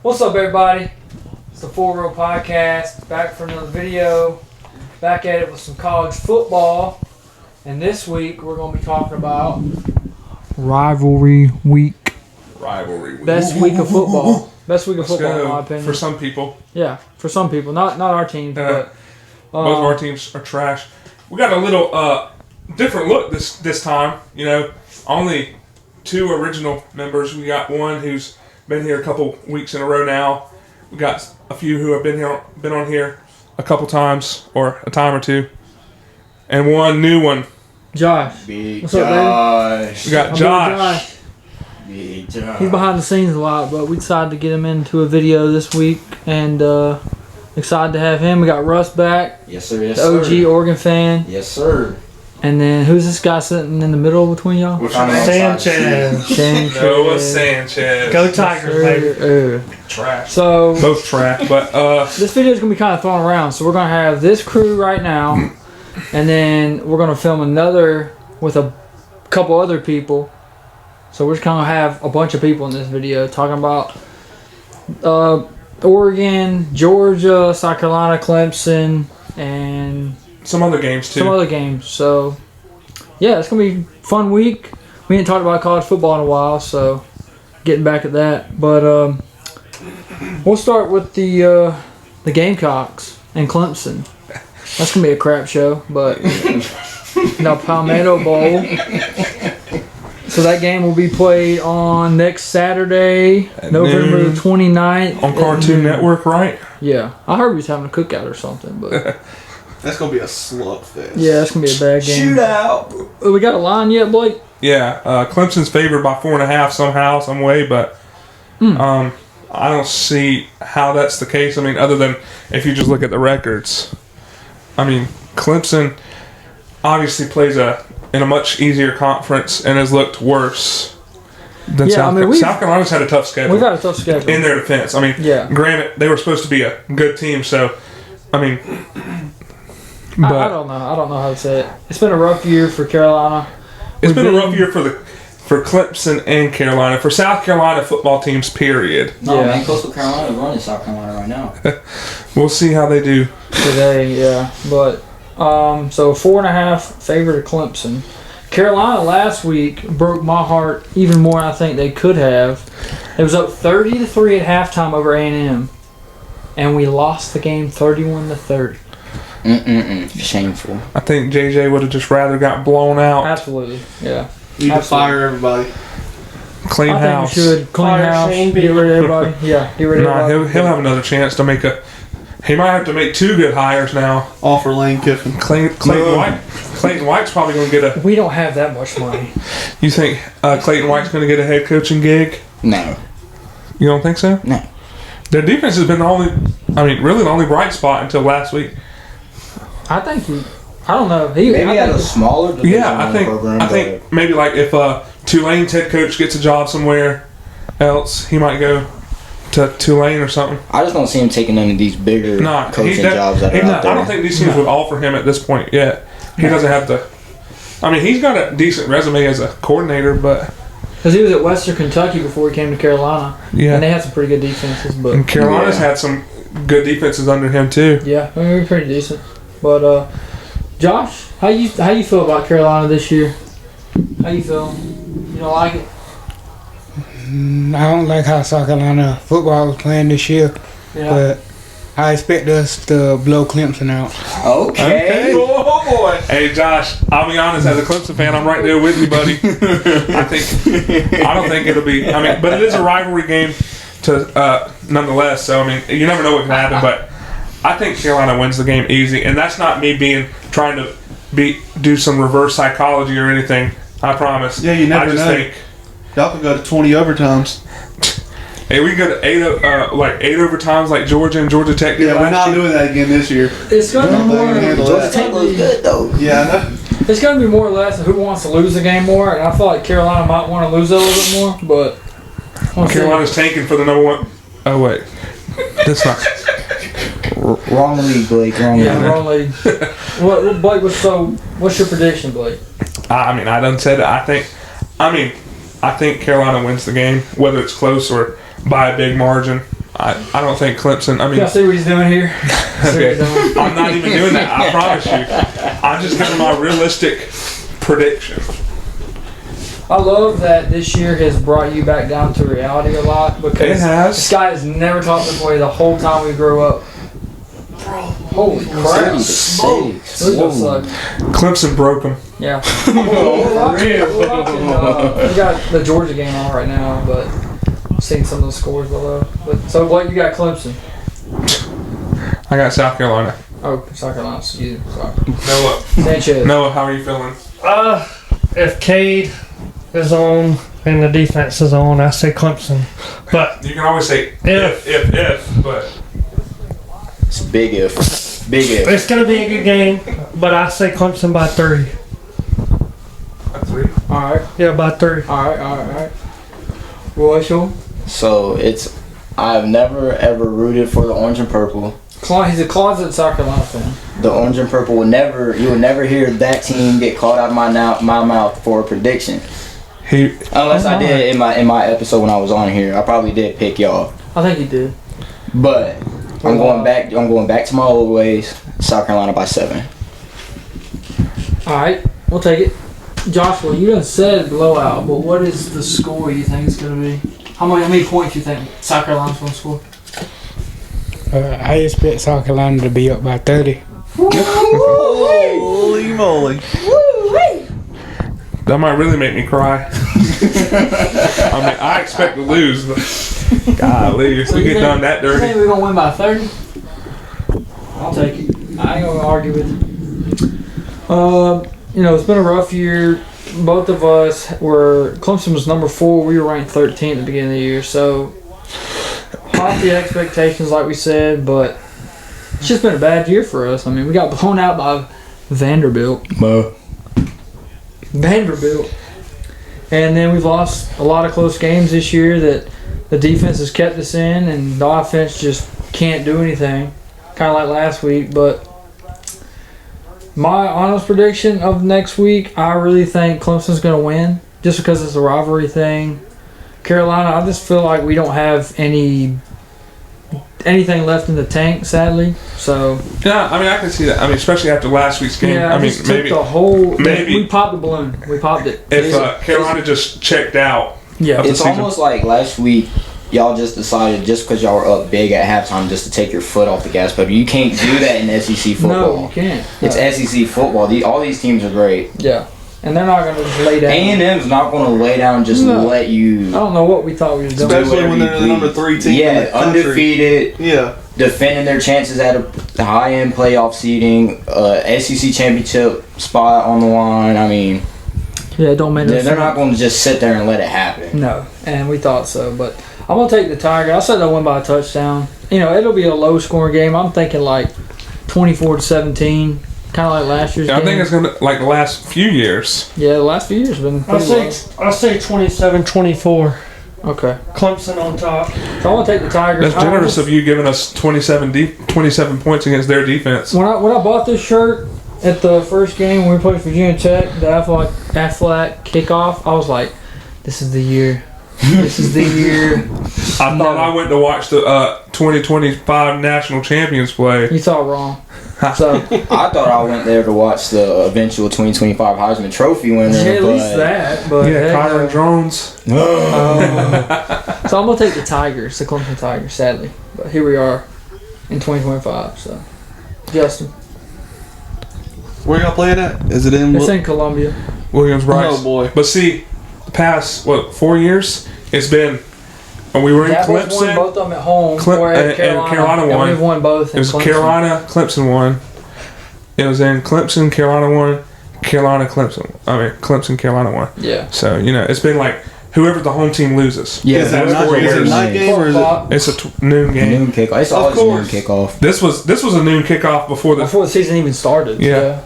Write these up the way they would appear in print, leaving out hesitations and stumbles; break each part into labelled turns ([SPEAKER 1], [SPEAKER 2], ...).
[SPEAKER 1] What's up, everybody? It's the 4-Row Podcast, back for another video. Back at it with some college football. And this week, we're going to be talking about Rivalry Week.
[SPEAKER 2] Rivalry Week.
[SPEAKER 1] Best week of football. Best week of
[SPEAKER 2] Let's
[SPEAKER 1] football,
[SPEAKER 2] go.
[SPEAKER 1] in my opinion.
[SPEAKER 2] For some people.
[SPEAKER 1] Yeah, for some people. Not our teams, but...
[SPEAKER 2] Most of our teams are trash. We got a little different look this time. You know, only 2 original members. We got one who's been here a couple weeks in a row now. We got a few who have been on here a couple times or a time or two, and one new one.
[SPEAKER 1] Josh.
[SPEAKER 3] Big
[SPEAKER 1] What's up,
[SPEAKER 3] Josh.
[SPEAKER 2] We got Josh.
[SPEAKER 3] Big Josh.
[SPEAKER 1] He's behind the scenes a lot, but we decided to get him into a video this week, and excited to have him. We got Russ back.
[SPEAKER 3] Yes, sir. Yes,
[SPEAKER 1] the OG
[SPEAKER 3] sir.
[SPEAKER 1] Oregon fan.
[SPEAKER 3] Yes, sir.
[SPEAKER 1] And then who's this guy sitting in the middle between y'all?
[SPEAKER 3] Which one? Sanchez.
[SPEAKER 2] Noah Sanchez.
[SPEAKER 4] Go Tigers, baby.
[SPEAKER 2] Trash.
[SPEAKER 1] So
[SPEAKER 2] Both trash, but
[SPEAKER 1] this video is gonna be kind of thrown around. So we're gonna have this crew right now, and then we're gonna film another with a couple other people. So we're just gonna have a bunch of people in this video talking about Oregon, Georgia, South Carolina, Clemson, and
[SPEAKER 2] some other games too.
[SPEAKER 1] So yeah, it's gonna be a fun week. We ain't talked about college football in a while, so getting back at that. But we'll start with the Gamecocks and Clemson. That's gonna be a crap show, but the Palmetto Bowl. So that game will be played on next Saturday, November the 29th.
[SPEAKER 2] On Cartoon Network, right?
[SPEAKER 1] Yeah. I heard we was having a cookout or something, but
[SPEAKER 4] That's going to be a slugfest.
[SPEAKER 1] yeah, that's going to be a bad game.
[SPEAKER 3] Shootout.
[SPEAKER 1] We got a line yet, Blake?
[SPEAKER 2] Yeah. Clemson's favored by 4.5 somehow, some way, but I don't see how that's the case. I mean, other than if you just look at the records. I mean, Clemson obviously plays in a much easier conference and has looked worse than South Carolina. South Carolina's had a tough schedule.
[SPEAKER 1] We've had a tough schedule.
[SPEAKER 2] In their defense. I mean, granted, they were supposed to be a good team, so, I mean... But
[SPEAKER 1] I don't know. I don't know how to say it. It's been a rough year for Carolina.
[SPEAKER 2] It's been a rough year for Clemson and Carolina. For South Carolina football teams, period.
[SPEAKER 3] No, man. Coastal Carolina running South Carolina right now.
[SPEAKER 2] We'll see how they do.
[SPEAKER 1] Today, yeah. But, so 4.5 favor to Clemson. Carolina last week broke my heart even more than I think they could have. It was up 30-3 at halftime over A&M. And we lost the game 31-30.
[SPEAKER 3] Shameful.
[SPEAKER 2] I think JJ would have just rather got blown out.
[SPEAKER 1] Absolutely, yeah.
[SPEAKER 4] Need to fire everybody.
[SPEAKER 2] Clean house.
[SPEAKER 1] I think we should clean
[SPEAKER 4] Fire
[SPEAKER 1] house.
[SPEAKER 4] Shane
[SPEAKER 1] Get rid of everybody. Yeah, get rid of everybody.
[SPEAKER 2] He'll have another chance to make a. He might have to make 2 good hires now.
[SPEAKER 4] Offer Lane Kiffin.
[SPEAKER 2] Clayton White. Clayton White's probably going to get a.
[SPEAKER 1] We don't have that much money.
[SPEAKER 2] You think Clayton White's going to get a head coaching gig?
[SPEAKER 3] No.
[SPEAKER 2] You don't think so?
[SPEAKER 3] No.
[SPEAKER 2] Their defense has been really the only bright spot until last week.
[SPEAKER 1] I think I don't know.
[SPEAKER 3] Maybe at a smaller division.
[SPEAKER 2] Yeah, I think maybe like if Tulane's head coach gets a job somewhere else, he might go to Tulane or something.
[SPEAKER 3] I just don't see him taking any of these bigger coaching jobs that are out there.
[SPEAKER 2] I don't think these teams would offer him at this point yet. He doesn't have to. I mean, he's got a decent resume as a coordinator, but
[SPEAKER 1] because he was at Western Kentucky before he came to Carolina, and they had some pretty good defenses. But
[SPEAKER 2] and Carolina's had some good defenses under him too.
[SPEAKER 1] Yeah, I mean, we're pretty decent. But Josh, how you feel about Carolina this year? How you feel? You don't like it?
[SPEAKER 5] I don't like how South Carolina football was playing this year, but I expect us to blow Clemson out.
[SPEAKER 3] Okay.
[SPEAKER 2] Oh boy. Hey Josh, I'll be honest. As a Clemson fan, I'm right there with you, buddy. I don't think it'll be. I mean, but it is a rivalry game, nonetheless. So I mean, you never know what can happen, but. I think Carolina wins the game easy, and that's not me trying to do some reverse psychology or anything. I promise.
[SPEAKER 4] Yeah, you never know.
[SPEAKER 2] Think
[SPEAKER 4] y'all could go to 20 overtimes.
[SPEAKER 2] Hey, we go to 8 overtimes like Georgia and Georgia Tech did.
[SPEAKER 4] Yeah, we're not doing that again this year.
[SPEAKER 1] It's gonna be more.
[SPEAKER 3] Georgia Tech looks good though.
[SPEAKER 4] Yeah, I know.
[SPEAKER 1] It's gonna be more or less who wants to lose the game more, and I feel like Carolina might want to lose it a little bit more, but
[SPEAKER 2] Carolina's tanking for the number 1. Oh wait, that's not.
[SPEAKER 3] Wrong league, Blake. Wrong
[SPEAKER 1] league. What, Blake? What's your prediction, Blake?
[SPEAKER 2] I mean, I done said it. I think Carolina wins the game, whether it's close or by a big margin. I don't think Clemson. I mean,
[SPEAKER 1] you see what he's doing here?
[SPEAKER 2] okay. I'm not even doing that. I promise you. I'm just giving my realistic prediction.
[SPEAKER 1] I love that this year has brought you back down to reality a lot because
[SPEAKER 2] It has.
[SPEAKER 1] this guy has never talked this way the whole time we grew up. Holy crap!
[SPEAKER 3] Six.
[SPEAKER 1] Look at suck.
[SPEAKER 2] Clemson broke them.
[SPEAKER 1] Yeah. We got the Georgia game on right now, but I've seen some of the scores below. But so Blake, you got Clemson.
[SPEAKER 2] I got South Carolina.
[SPEAKER 1] Oh, South Carolina. Excuse me. Sorry.
[SPEAKER 2] Noah.
[SPEAKER 1] Sanchez.
[SPEAKER 2] Noah, how are you feeling?
[SPEAKER 6] If Cade is on and the defense is on, I say Clemson. But
[SPEAKER 2] You can always say if, but
[SPEAKER 3] It's big if. Big if.
[SPEAKER 6] it's going to be a good game. But I say Clemson by 3.
[SPEAKER 2] that's 3.
[SPEAKER 1] All right.
[SPEAKER 6] Yeah, by 3.
[SPEAKER 1] All right. Roy, sure.
[SPEAKER 3] So I've never ever rooted for the orange and purple.
[SPEAKER 1] He's a closet South Carolina fan.
[SPEAKER 3] The orange and purple you will never hear that team get called out of my mouth for a prediction. Unless I did in my episode when I was on here. I probably did pick y'all.
[SPEAKER 1] I think he did.
[SPEAKER 3] But I'm going back to my old ways. South Carolina by 7.
[SPEAKER 1] All right, we'll take it. Joshua, you done said blowout, but what is the score you think it's going to be? How many points you think South Carolina's going to score?
[SPEAKER 5] I expect South Carolina to be up by 30.
[SPEAKER 4] Holy moly.
[SPEAKER 2] that might really make me cry. I mean, I expect to lose, but golly, if we get done that
[SPEAKER 1] You
[SPEAKER 2] dirty.
[SPEAKER 1] think we're going to win by 30? I'll take it. I ain't going to argue with you. It's been a rough year. Both of us Clemson was number 4. We were ranked 13th at the beginning of the year. So, lofty expectations, like we said, but it's just been a bad year for us. I mean, we got blown out by Vanderbilt. And then we've lost a lot of close games this year that the defense has kept us in, and the offense just can't do anything. Kind of like last week, but my honest prediction of next week, I really think Clemson's going to win just because it's a rivalry thing. Carolina, I just feel like we don't have anything left in the tank, sadly. So
[SPEAKER 2] Yeah, I mean, I can see that. I mean, especially after last week's game.
[SPEAKER 1] yeah,
[SPEAKER 2] I mean,
[SPEAKER 1] just
[SPEAKER 2] maybe
[SPEAKER 1] took the whole.
[SPEAKER 2] maybe-
[SPEAKER 1] We popped the balloon. We popped it.
[SPEAKER 2] if Carolina just checked out.
[SPEAKER 1] Yeah,
[SPEAKER 2] of the
[SPEAKER 3] It's
[SPEAKER 2] season.
[SPEAKER 3] almost like last week, y'all just decided just because y'all were up big at halftime just to take your foot off the gas pedal. You can't do that in SEC football.
[SPEAKER 1] no, you can't.
[SPEAKER 3] It's
[SPEAKER 1] No.
[SPEAKER 3] SEC football. All these teams are great.
[SPEAKER 1] Yeah, and they're not going to just lay down.
[SPEAKER 3] A&M's not going to lay down and just
[SPEAKER 1] No.
[SPEAKER 3] let
[SPEAKER 1] I
[SPEAKER 3] you.
[SPEAKER 1] don't know what we thought we were doing.
[SPEAKER 4] Especially when they're the number 3 team in
[SPEAKER 3] Yeah,
[SPEAKER 4] the country.
[SPEAKER 3] undefeated,
[SPEAKER 4] Yeah.
[SPEAKER 3] defending their chances at a high-end playoff seeding, SEC championship spot on the line. I mean,
[SPEAKER 1] Yeah, it don't make no
[SPEAKER 3] they're
[SPEAKER 1] sense.
[SPEAKER 3] not going to just sit there and let it happen.
[SPEAKER 1] No, and we thought so, but I'm gonna take the Tiger. I said they'll win by a touchdown. It'll be a low-scoring game. I'm thinking like 24-17, kind of like last year's
[SPEAKER 2] I
[SPEAKER 1] game.
[SPEAKER 2] think it's going to, like the last few years.
[SPEAKER 1] Yeah, the last few years have been pretty low.
[SPEAKER 6] I say 27-24.
[SPEAKER 1] Okay,
[SPEAKER 6] Clemson on top.
[SPEAKER 1] so I'm gonna take the Tigers.
[SPEAKER 2] That's generous of you giving us 27 points against their defense.
[SPEAKER 1] When I bought this shirt at the first game when we played Virginia Tech, the Aflac kickoff, I was like, "This is the year. This is the year."
[SPEAKER 2] I thought I went to watch the 2025 national champions play.
[SPEAKER 1] You thought wrong. So
[SPEAKER 3] I thought I went there to watch the eventual 2025 Heisman Trophy winner.
[SPEAKER 1] yeah, at
[SPEAKER 3] but
[SPEAKER 1] least that. But
[SPEAKER 2] Yeah,
[SPEAKER 1] heck,
[SPEAKER 2] Kyron Drones.
[SPEAKER 1] So I'm gonna take the Tigers, the Clemson Tigers, sadly. But here we are in 2025. So, Justin,
[SPEAKER 4] Where y'all playing at? Is it in?
[SPEAKER 1] it's in Columbia.
[SPEAKER 2] Williams Bryce.
[SPEAKER 4] Oh boy.
[SPEAKER 2] But see, the past 4 years, it's been. And we were in
[SPEAKER 1] That was won
[SPEAKER 2] Clemson.
[SPEAKER 1] both of them at home. or at
[SPEAKER 2] and Carolina
[SPEAKER 1] and
[SPEAKER 2] won.
[SPEAKER 1] we've won both.
[SPEAKER 2] It was
[SPEAKER 1] in Clemson.
[SPEAKER 2] Carolina, Clemson won. It was in Clemson, Carolina won. Carolina, Clemson. Clemson, Carolina won.
[SPEAKER 1] Yeah.
[SPEAKER 2] So it's been like whoever the home team loses.
[SPEAKER 3] Yeah,
[SPEAKER 4] Is that
[SPEAKER 3] that's
[SPEAKER 4] night,
[SPEAKER 3] 4
[SPEAKER 4] is it
[SPEAKER 3] years.
[SPEAKER 4] night game or is it?
[SPEAKER 2] It's a noon game.
[SPEAKER 3] Noon kickoff. It's always a noon kickoff.
[SPEAKER 2] This was a noon kickoff before the.
[SPEAKER 1] Before the season even started.
[SPEAKER 2] Yeah.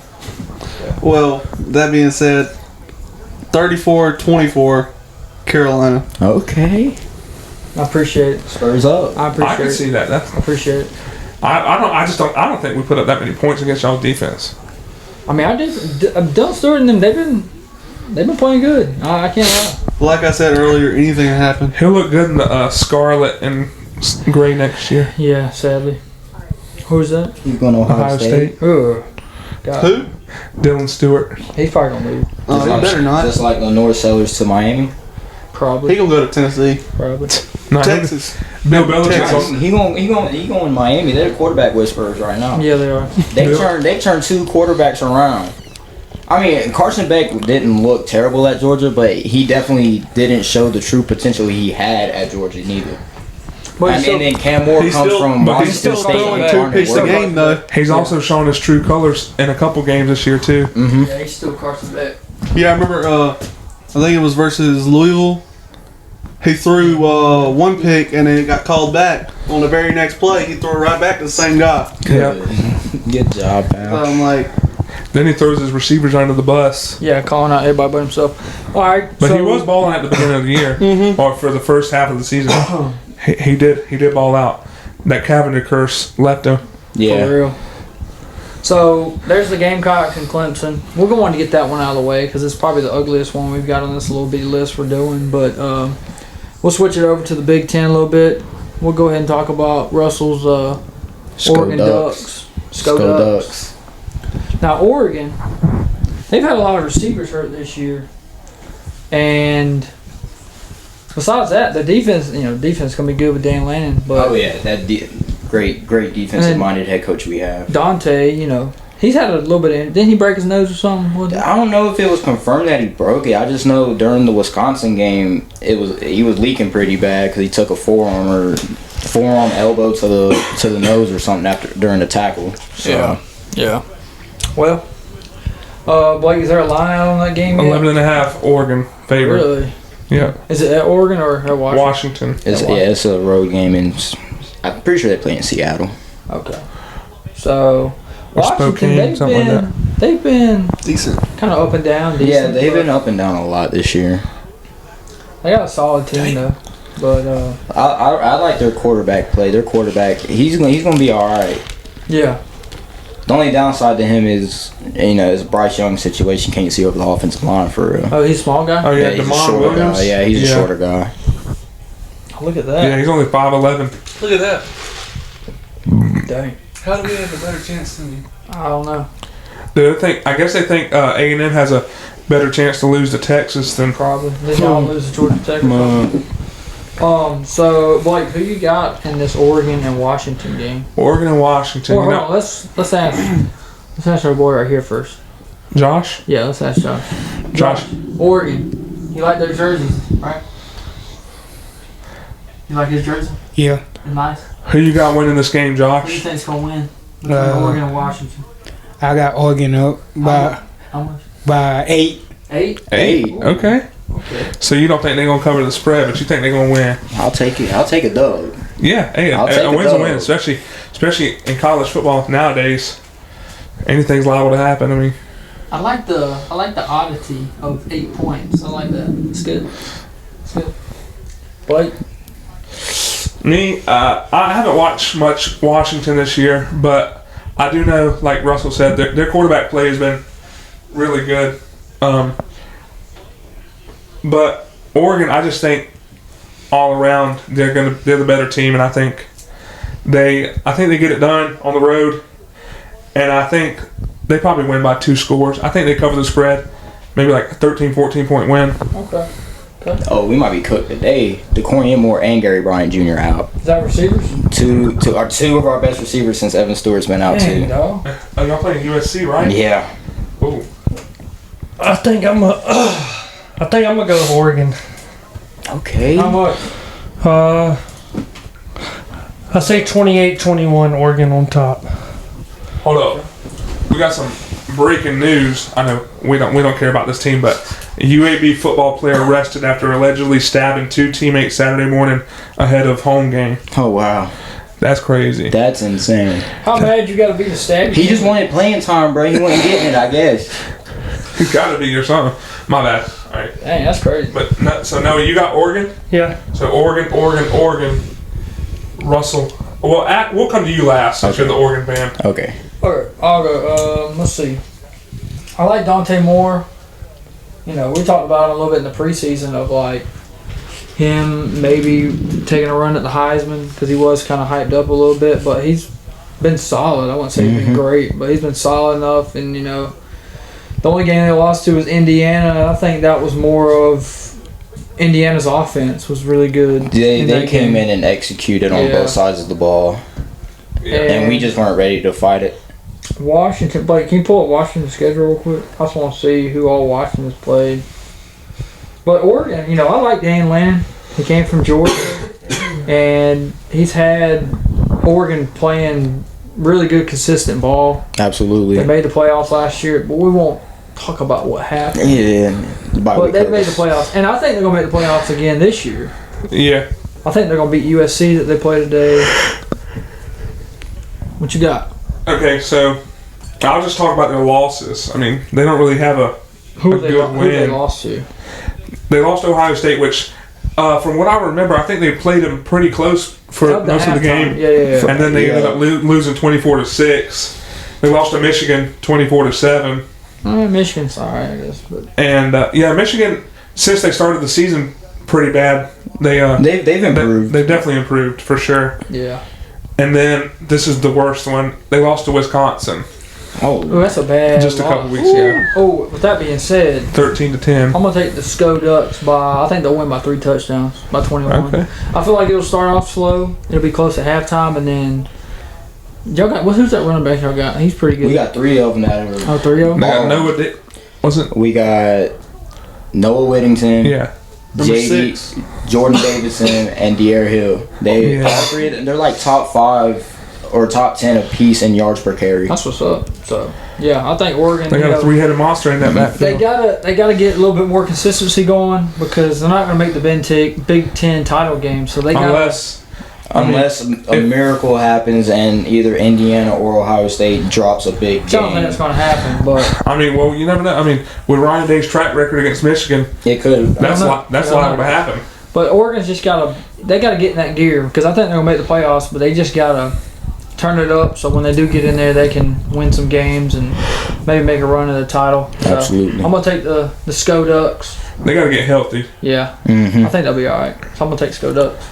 [SPEAKER 4] Well, that being said, 34-24, Carolina.
[SPEAKER 3] Okay.
[SPEAKER 1] I appreciate it.
[SPEAKER 3] Spurs up.
[SPEAKER 1] I
[SPEAKER 2] I
[SPEAKER 1] appreciate
[SPEAKER 2] can
[SPEAKER 1] it.
[SPEAKER 2] see that.
[SPEAKER 1] I appreciate it.
[SPEAKER 2] I don't think we put up that many points against y'all's defense.
[SPEAKER 1] I mean, Dylan Stewart and them, they've been playing good. I can't lie.
[SPEAKER 4] Like I said earlier, anything can happen.
[SPEAKER 2] He'll look good in the scarlet and gray next year.
[SPEAKER 1] Yeah, sadly. Who's that?
[SPEAKER 3] He's going to Ohio State.
[SPEAKER 1] Ugh. God.
[SPEAKER 4] Who?
[SPEAKER 2] Dylan Stewart.
[SPEAKER 1] He's probably gonna leave.
[SPEAKER 4] He better not.
[SPEAKER 3] Just like Lenore Sellers to Miami.
[SPEAKER 1] Probably.
[SPEAKER 4] He gonna go to Tennessee,
[SPEAKER 1] Probably.
[SPEAKER 2] No,
[SPEAKER 4] Texas.
[SPEAKER 2] Bill Belichick's
[SPEAKER 3] Texas.
[SPEAKER 2] on.
[SPEAKER 3] He going Miami. They're quarterback whisperers right now.
[SPEAKER 1] Yeah, they are.
[SPEAKER 3] They turned 2 quarterbacks around. I mean, Carson Beck didn't look terrible at Georgia, but he definitely didn't show the true potential he had at Georgia neither.
[SPEAKER 1] But
[SPEAKER 3] And then Cam Moore comes from
[SPEAKER 2] but
[SPEAKER 3] Washington
[SPEAKER 2] he's still
[SPEAKER 3] State.
[SPEAKER 4] throwing
[SPEAKER 3] and
[SPEAKER 4] 2
[SPEAKER 3] Barnard
[SPEAKER 4] picks a
[SPEAKER 3] Work.
[SPEAKER 4] game though.
[SPEAKER 2] He's also shown his true colors in a couple games this year too.
[SPEAKER 1] Yeah, he's still Carson Beck.
[SPEAKER 4] Yeah, I remember. I think it was versus Louisville. He threw 1 pick and then it got called back on the very next play. He threw it right back to the same guy.
[SPEAKER 2] Yeah.
[SPEAKER 3] Good job,
[SPEAKER 4] So
[SPEAKER 3] pal.
[SPEAKER 4] I'm like,
[SPEAKER 2] Then he throws his receivers under the bus.
[SPEAKER 1] Yeah, calling out everybody but himself. All right,
[SPEAKER 2] But
[SPEAKER 1] so
[SPEAKER 2] he was balling at the beginning of the year, or for the first half of the season. he did ball out. That Cavendish curse left him.
[SPEAKER 1] for
[SPEAKER 3] Yeah.
[SPEAKER 1] real. So there's the Gamecocks and Clemson. We're going to get that one out of the way because it's probably the ugliest one we've got on this little bitty list we're doing. But we'll switch it over to the Big Ten a little bit. We'll go ahead and talk about Russell's Oregon Ducks. Sko Ducks. Now Oregon, they've had a lot of receivers hurt this year, and besides that, the defense, defense is gonna be good with Dan Lannon. But
[SPEAKER 3] Oh yeah, that great defensive-minded head coach we have.
[SPEAKER 1] Dante, he's had a little bit of. Didn't he break his nose or something?
[SPEAKER 3] I don't know if it was confirmed that he broke it. I just know during the Wisconsin game, he was leaking pretty bad because he took a forearm elbow to the nose or something during the tackle. So.
[SPEAKER 1] Yeah. Well, Blake, is there a line out on that game yet?
[SPEAKER 2] 11.5 Oregon favorite.
[SPEAKER 1] Really?
[SPEAKER 2] Yeah.
[SPEAKER 1] Is it at Oregon or at Washington?
[SPEAKER 2] Washington.
[SPEAKER 3] It's a road game, and I'm pretty sure they play in Seattle.
[SPEAKER 1] Okay. So
[SPEAKER 2] Or
[SPEAKER 1] Washington,
[SPEAKER 2] Spokane, something like that.
[SPEAKER 1] they've been
[SPEAKER 4] decent.
[SPEAKER 1] kind of up and down.
[SPEAKER 3] Yeah,
[SPEAKER 1] Decent,
[SPEAKER 3] they've
[SPEAKER 1] but
[SPEAKER 3] been up and down a lot this year.
[SPEAKER 1] They got a solid team though. But
[SPEAKER 3] I like their quarterback play. Their quarterback, he's gonna be all right.
[SPEAKER 1] yeah.
[SPEAKER 3] The only downside to him is, it's Bryce Young situation. Can't see over the offensive line for real.
[SPEAKER 1] Oh, he's a small guy.
[SPEAKER 2] Oh yeah,
[SPEAKER 3] he's a
[SPEAKER 2] DeMond
[SPEAKER 3] shorter
[SPEAKER 2] Williams.
[SPEAKER 3] guy. Yeah, he's a shorter guy.
[SPEAKER 1] Look at that.
[SPEAKER 2] Yeah, he's only 5'11".
[SPEAKER 4] Look at that.
[SPEAKER 1] Dang.
[SPEAKER 4] How do we have a better chance than you?
[SPEAKER 1] I don't know.
[SPEAKER 2] I guess they think A&M has a better chance to lose to Texas than.
[SPEAKER 1] Probably. They don't lose to Georgia Tech. So Blake, who you got in this Oregon and Washington game?
[SPEAKER 2] Oregon and Washington.
[SPEAKER 1] Well, hold on. Let's ask our boy right here first.
[SPEAKER 2] Josh?
[SPEAKER 1] Yeah, let's ask Josh. Oregon. You like their jerseys, right? You like his jersey?
[SPEAKER 5] Yeah.
[SPEAKER 1] Nice.
[SPEAKER 2] Who you got winning this game,
[SPEAKER 1] Who do you
[SPEAKER 2] Josh?
[SPEAKER 1] think's gonna win? Between Oregon and Washington.
[SPEAKER 5] I got Oregon up
[SPEAKER 1] How much?
[SPEAKER 5] by 8.
[SPEAKER 1] 8?
[SPEAKER 3] 8.
[SPEAKER 2] Okay.
[SPEAKER 1] Okay.
[SPEAKER 2] So you don't think they're gonna cover the spread, but you think they're gonna win?
[SPEAKER 3] I'll take it. I'll take a dub.
[SPEAKER 2] Yeah, hey,
[SPEAKER 3] I'll take
[SPEAKER 2] a
[SPEAKER 3] a
[SPEAKER 2] win's a
[SPEAKER 3] dub.
[SPEAKER 2] win, especially in college football nowadays. Anything's liable to happen. I mean,
[SPEAKER 1] I like the oddity of 8 points. I like that. It's good. It's good. Blake.
[SPEAKER 2] me, I haven't watched much Washington this year, but I do know, like Russell said, their quarterback play has been really good. But Oregon, I just think all around they're the better team, and I think they get it done on the road, and I think they probably win by 2 scores. I think they cover the spread, maybe like a 13, 14-point win.
[SPEAKER 1] Okay.
[SPEAKER 3] Oh, we might be cooked today. DeCorian Moore and Gary Bryant Jr. out.
[SPEAKER 1] Is that receivers?
[SPEAKER 3] Two of our best receivers since Evan Stewart's been out
[SPEAKER 1] Dang,
[SPEAKER 3] too.
[SPEAKER 1] dog.
[SPEAKER 2] Oh, y'all playing USC, right?
[SPEAKER 3] Yeah.
[SPEAKER 2] Ooh.
[SPEAKER 6] I think I'm gonna go with Oregon.
[SPEAKER 3] Okay.
[SPEAKER 1] How much?
[SPEAKER 6] I say 28-21 Oregon on top.
[SPEAKER 2] Hold up. We got some breaking news. I know we don't care about this team, but a UAB football player arrested after allegedly stabbing 2 teammates Saturday morning ahead of home game.
[SPEAKER 3] Oh wow.
[SPEAKER 2] That's crazy.
[SPEAKER 3] That's insane.
[SPEAKER 1] How bad you got to be to stab?
[SPEAKER 3] He just wanted playing time, bro. He wasn't getting it, I guess.
[SPEAKER 2] You gotta be or something. My bad. All right.
[SPEAKER 1] Dang, that's crazy.
[SPEAKER 2] But so Noah, you got Oregon.
[SPEAKER 6] Yeah.
[SPEAKER 2] So Oregon. Russell. Well, we'll come to you last since you're the Oregon fan.
[SPEAKER 3] Okay.
[SPEAKER 1] Alright, I'll go. Let's see. I like Dante Moore. We talked about him a little bit in the preseason of like him maybe taking a run at the Heisman because he was kind of hyped up a little bit, but he's been solid. I wouldn't say he's been great, but he's been solid enough. And the only game they lost to was Indiana. I think that was more of Indiana's offense was really good.
[SPEAKER 3] They came in and executed on both sides of the ball, and we just weren't ready to fight it.
[SPEAKER 1] Washington, Blake, can you pull up Washington's schedule real quick? I just want to see who all Washington's played. But Oregon, I like Dan Lannon. He came from Georgia, and he's had Oregon playing really good, consistent ball.
[SPEAKER 3] Absolutely.
[SPEAKER 1] They made the playoffs last year, but we won't talk about what happened.
[SPEAKER 3] Yeah.
[SPEAKER 1] But they made the playoffs, and I think they're going to make the playoffs again this year.
[SPEAKER 2] Yeah.
[SPEAKER 1] I think they're going to beat USC that they play today. What you got?
[SPEAKER 2] Okay, so I'll just talk about their losses. I mean, they don't really have
[SPEAKER 1] Who they lost to?
[SPEAKER 2] They lost to Ohio State, which, from what I remember, I think they played them pretty close for most of the game.
[SPEAKER 1] Yeah.
[SPEAKER 2] And then they ended up losing 24-6. They lost to Michigan 24-7.
[SPEAKER 1] Michigan's alright, I guess. But.
[SPEAKER 2] And Michigan, since they started the season pretty bad, they've
[SPEAKER 3] improved.
[SPEAKER 2] They've definitely improved for sure.
[SPEAKER 1] Yeah.
[SPEAKER 2] And then this is the worst one. They lost to Wisconsin.
[SPEAKER 1] Oh, that's a bad.
[SPEAKER 2] Just
[SPEAKER 1] loss.
[SPEAKER 2] a couple weeks ago.
[SPEAKER 1] Oh, with that being said,
[SPEAKER 2] 13-10.
[SPEAKER 1] I'm gonna take the SCO Ducks by. I think they'll win by 3 touchdowns, by 21.
[SPEAKER 2] Okay.
[SPEAKER 1] I feel like it'll start off slow. It'll be close at halftime, and then y'all got. Who's that running back y'all got? He's pretty good.
[SPEAKER 3] We got 3 of them that are.
[SPEAKER 1] Oh, 3 of them.
[SPEAKER 2] Noah wasn't.
[SPEAKER 3] We got Noah Whittington.
[SPEAKER 2] Yeah.
[SPEAKER 3] JD, Jordan Davidson, and De'Aaron Hill. All 3 of them, they're like top 5 or top 10 apiece in yards per carry.
[SPEAKER 1] That's what's up. So yeah, I think Oregon.
[SPEAKER 2] They got a 3-headed monster in that backfield.
[SPEAKER 1] They gotta get a little bit more consistency going because they're not gonna make the Big Ten title game. So they got
[SPEAKER 3] unless a miracle happens and either Indiana or Ohio State drops a big game.
[SPEAKER 1] I don't think that's gonna happen, but
[SPEAKER 2] I mean, well, you never know. I mean, with Ryan Day's track record against Michigan,
[SPEAKER 3] it could.
[SPEAKER 2] That's liable to happen.
[SPEAKER 1] But Oregon's just gotta get in that gear because I think they're gonna make the playoffs, but they just gotta turn it up so when they do get in there, they can win some games and maybe make a run at the title. So
[SPEAKER 3] Absolutely.
[SPEAKER 1] I'm gonna take the SCO Ducks.
[SPEAKER 2] They got to get healthy.
[SPEAKER 1] Yeah, I think they'll be all right. So I'm gonna take SCO Ducks.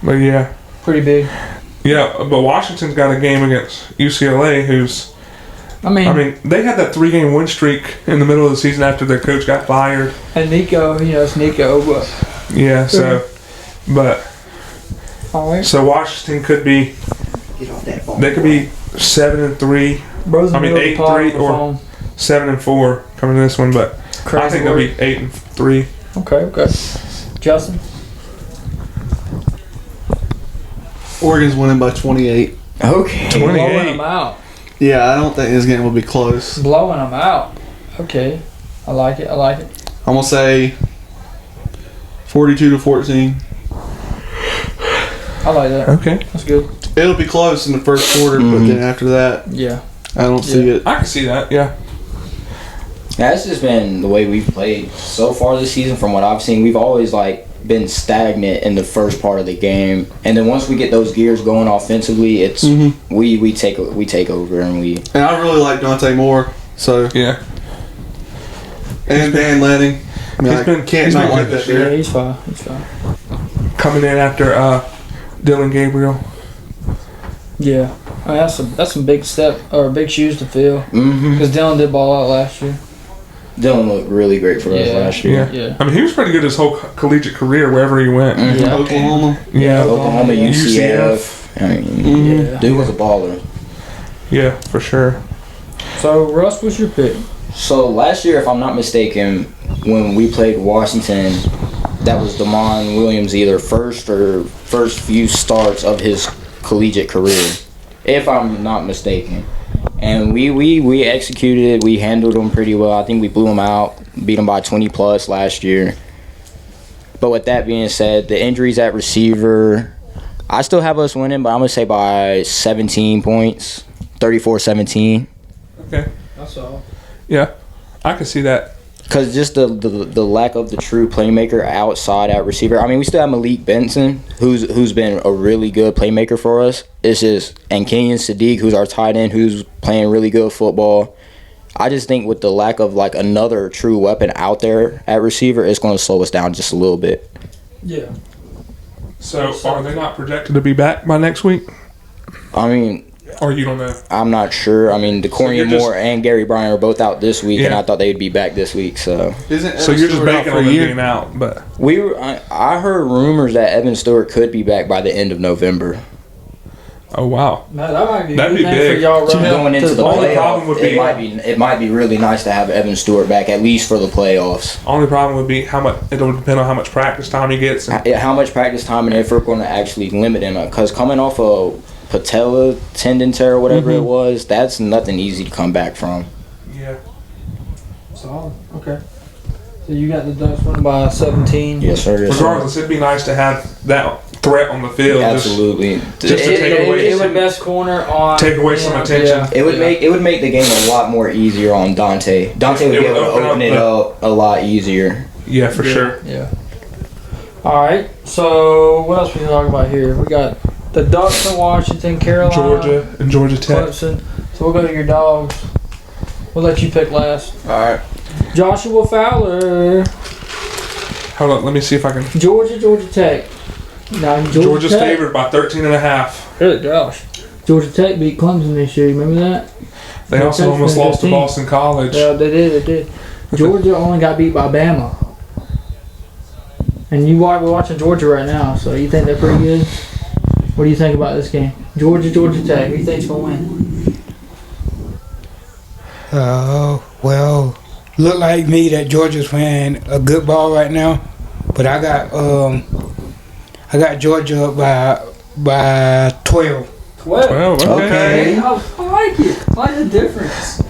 [SPEAKER 2] But yeah,
[SPEAKER 1] pretty big.
[SPEAKER 2] Yeah, but Washington's got a game against UCLA, who's. I mean, they had that 3-game win streak in the middle of the season after their coach got fired.
[SPEAKER 1] And Nico, it's Nico, but.
[SPEAKER 2] Yeah. So, but.
[SPEAKER 1] All right.
[SPEAKER 2] So Washington could be.
[SPEAKER 3] Get off that ball.
[SPEAKER 2] They could be 7-3. 8-3 or 7-4 coming to this one, but I think they'll be 8-3.
[SPEAKER 1] Okay. Justin.
[SPEAKER 4] Oregon's winning by 28.
[SPEAKER 3] Okay.
[SPEAKER 2] 28.
[SPEAKER 1] Blowing them out.
[SPEAKER 4] Yeah, I don't think this game will be close.
[SPEAKER 1] Blowing them out. Okay. I like it.
[SPEAKER 4] I'm gonna say 42-14.
[SPEAKER 1] I like that.
[SPEAKER 2] Okay.
[SPEAKER 1] That's good.
[SPEAKER 4] It'll be close in the first quarter, but then after that,
[SPEAKER 1] yeah,
[SPEAKER 4] I don't see it.
[SPEAKER 2] I can see that. Yeah.
[SPEAKER 3] That's just been the way we've played so far this season. From what I've seen, we've always been stagnant in the first part of the game, and then once we get those gears going offensively, it's we take over and we.
[SPEAKER 4] And I really like Dante Moore. So
[SPEAKER 2] yeah.
[SPEAKER 4] And Dan Lanning. I
[SPEAKER 2] been
[SPEAKER 4] can't not like that.
[SPEAKER 1] Yeah, he's fine.
[SPEAKER 2] Coming in after Dylan Gabriel.
[SPEAKER 1] Yeah, that's some big big shoes to fill. Because Dylan did ball out last year.
[SPEAKER 3] Dylan looked really great for us last year.
[SPEAKER 1] Yeah.
[SPEAKER 2] I mean, he was pretty good his whole collegiate career wherever he went.
[SPEAKER 1] Yeah.
[SPEAKER 4] Oklahoma.
[SPEAKER 2] Yeah.
[SPEAKER 3] Oklahoma, UCF. I mean, dude was a baller.
[SPEAKER 2] Yeah, for sure.
[SPEAKER 1] So, Russ, what's your pick?
[SPEAKER 3] So last year, if I'm not mistaken, when we played Washington, that was Damon Williams' either first few starts of his collegiate career, if I'm not mistaken. And we executed it. We handled them pretty well. I think we blew them out, beat them by 20 plus last year. But with that being said, the injuries at receiver, I still have us winning, but I'm going to say by 17 points, 34-17.
[SPEAKER 2] Okay.
[SPEAKER 1] That's all.
[SPEAKER 2] Yeah, I can see that.
[SPEAKER 3] Because just the lack of the true playmaker outside at receiver. I mean, we still have Malik Benson, who's been a really good playmaker for us. And Kenyon Sadiq, who's our tight end, who's playing really good football. I just think with the lack of another true weapon out there at receiver, it's going to slow us down just a little bit.
[SPEAKER 1] Yeah.
[SPEAKER 2] So are they not projected to be back by next week?
[SPEAKER 3] I mean,
[SPEAKER 2] Or you don't know?
[SPEAKER 3] I'm not sure. I mean, Decornia
[SPEAKER 2] you're just-
[SPEAKER 3] Moore and Gary Bryant are both out this week, and
[SPEAKER 2] Yeah.
[SPEAKER 3] I thought they'd be back this week. So
[SPEAKER 4] Isn't
[SPEAKER 2] So
[SPEAKER 4] Evan
[SPEAKER 2] you're just
[SPEAKER 4] Stewart out
[SPEAKER 2] banking
[SPEAKER 4] for
[SPEAKER 2] on
[SPEAKER 4] a
[SPEAKER 2] them
[SPEAKER 4] year?
[SPEAKER 2] being out, but
[SPEAKER 3] I heard rumors that Evan Stewart could be back by the end of November.
[SPEAKER 2] oh wow.
[SPEAKER 1] No, that might be a
[SPEAKER 2] That'd
[SPEAKER 1] good
[SPEAKER 2] be
[SPEAKER 1] thing
[SPEAKER 2] big.
[SPEAKER 1] for y'all
[SPEAKER 3] So
[SPEAKER 1] running
[SPEAKER 3] going into
[SPEAKER 1] to
[SPEAKER 3] the
[SPEAKER 2] only problem would
[SPEAKER 3] playoffs,
[SPEAKER 2] be-
[SPEAKER 3] it might be really nice to have Evan Stewart back at least for the playoffs.
[SPEAKER 2] Only problem would be how much. It'll depend on how much practice time he gets. And,
[SPEAKER 3] How much practice time and if we're going to actually limit him, because coming off a patella tendon tear or whatever it was, that's nothing easy to come back from.
[SPEAKER 2] yeah.
[SPEAKER 1] Solid. Okay. So you got the Ducks winning by 17.
[SPEAKER 3] Yes, sir. Yes, sir.
[SPEAKER 2] Regardless, it'd be nice to have that threat on the field.
[SPEAKER 3] Absolutely.
[SPEAKER 2] Just to take away
[SPEAKER 1] it
[SPEAKER 2] some-
[SPEAKER 1] would best corner on.
[SPEAKER 2] Take away some attention.
[SPEAKER 1] Yeah.
[SPEAKER 3] It would make the game a lot more easier on Dante. Dante would
[SPEAKER 2] It
[SPEAKER 3] be
[SPEAKER 2] would
[SPEAKER 3] able to
[SPEAKER 2] open
[SPEAKER 3] open
[SPEAKER 2] up
[SPEAKER 3] it
[SPEAKER 2] the-
[SPEAKER 3] up a lot easier.
[SPEAKER 2] Yeah, for sure.
[SPEAKER 1] Yeah. All right. So what else we can talk about here? We got the Ducks in Washington, Carolina,
[SPEAKER 2] Georgia and Georgia Tech.
[SPEAKER 1] Clemson. So we'll go to your dogs. We'll let you pick last.
[SPEAKER 4] All right.
[SPEAKER 1] Joshua Fowler,
[SPEAKER 2] Hold on, let me see if I can.
[SPEAKER 1] Georgia Tech. Now
[SPEAKER 2] Georgia's
[SPEAKER 1] Tech.
[SPEAKER 2] favored by 13.5.
[SPEAKER 1] Good gosh. Georgia Tech beat Clemson this year. You remember that?
[SPEAKER 2] They
[SPEAKER 1] Yeah,
[SPEAKER 2] also
[SPEAKER 1] Tech's
[SPEAKER 2] almost
[SPEAKER 1] been a good
[SPEAKER 2] lost to
[SPEAKER 1] team.
[SPEAKER 2] Boston College.
[SPEAKER 1] Yeah, they did. Georgia only got beat by Bama. And we're watching Georgia right now, so you think they're pretty good? What do you think about this game? Georgia Tech. Who do you think's going to win?
[SPEAKER 5] Well, look like me that Georgia's playing a good ball right now, but I got Georgia up by 12.
[SPEAKER 1] 12.
[SPEAKER 2] Well, okay.
[SPEAKER 1] I like it. I like the difference.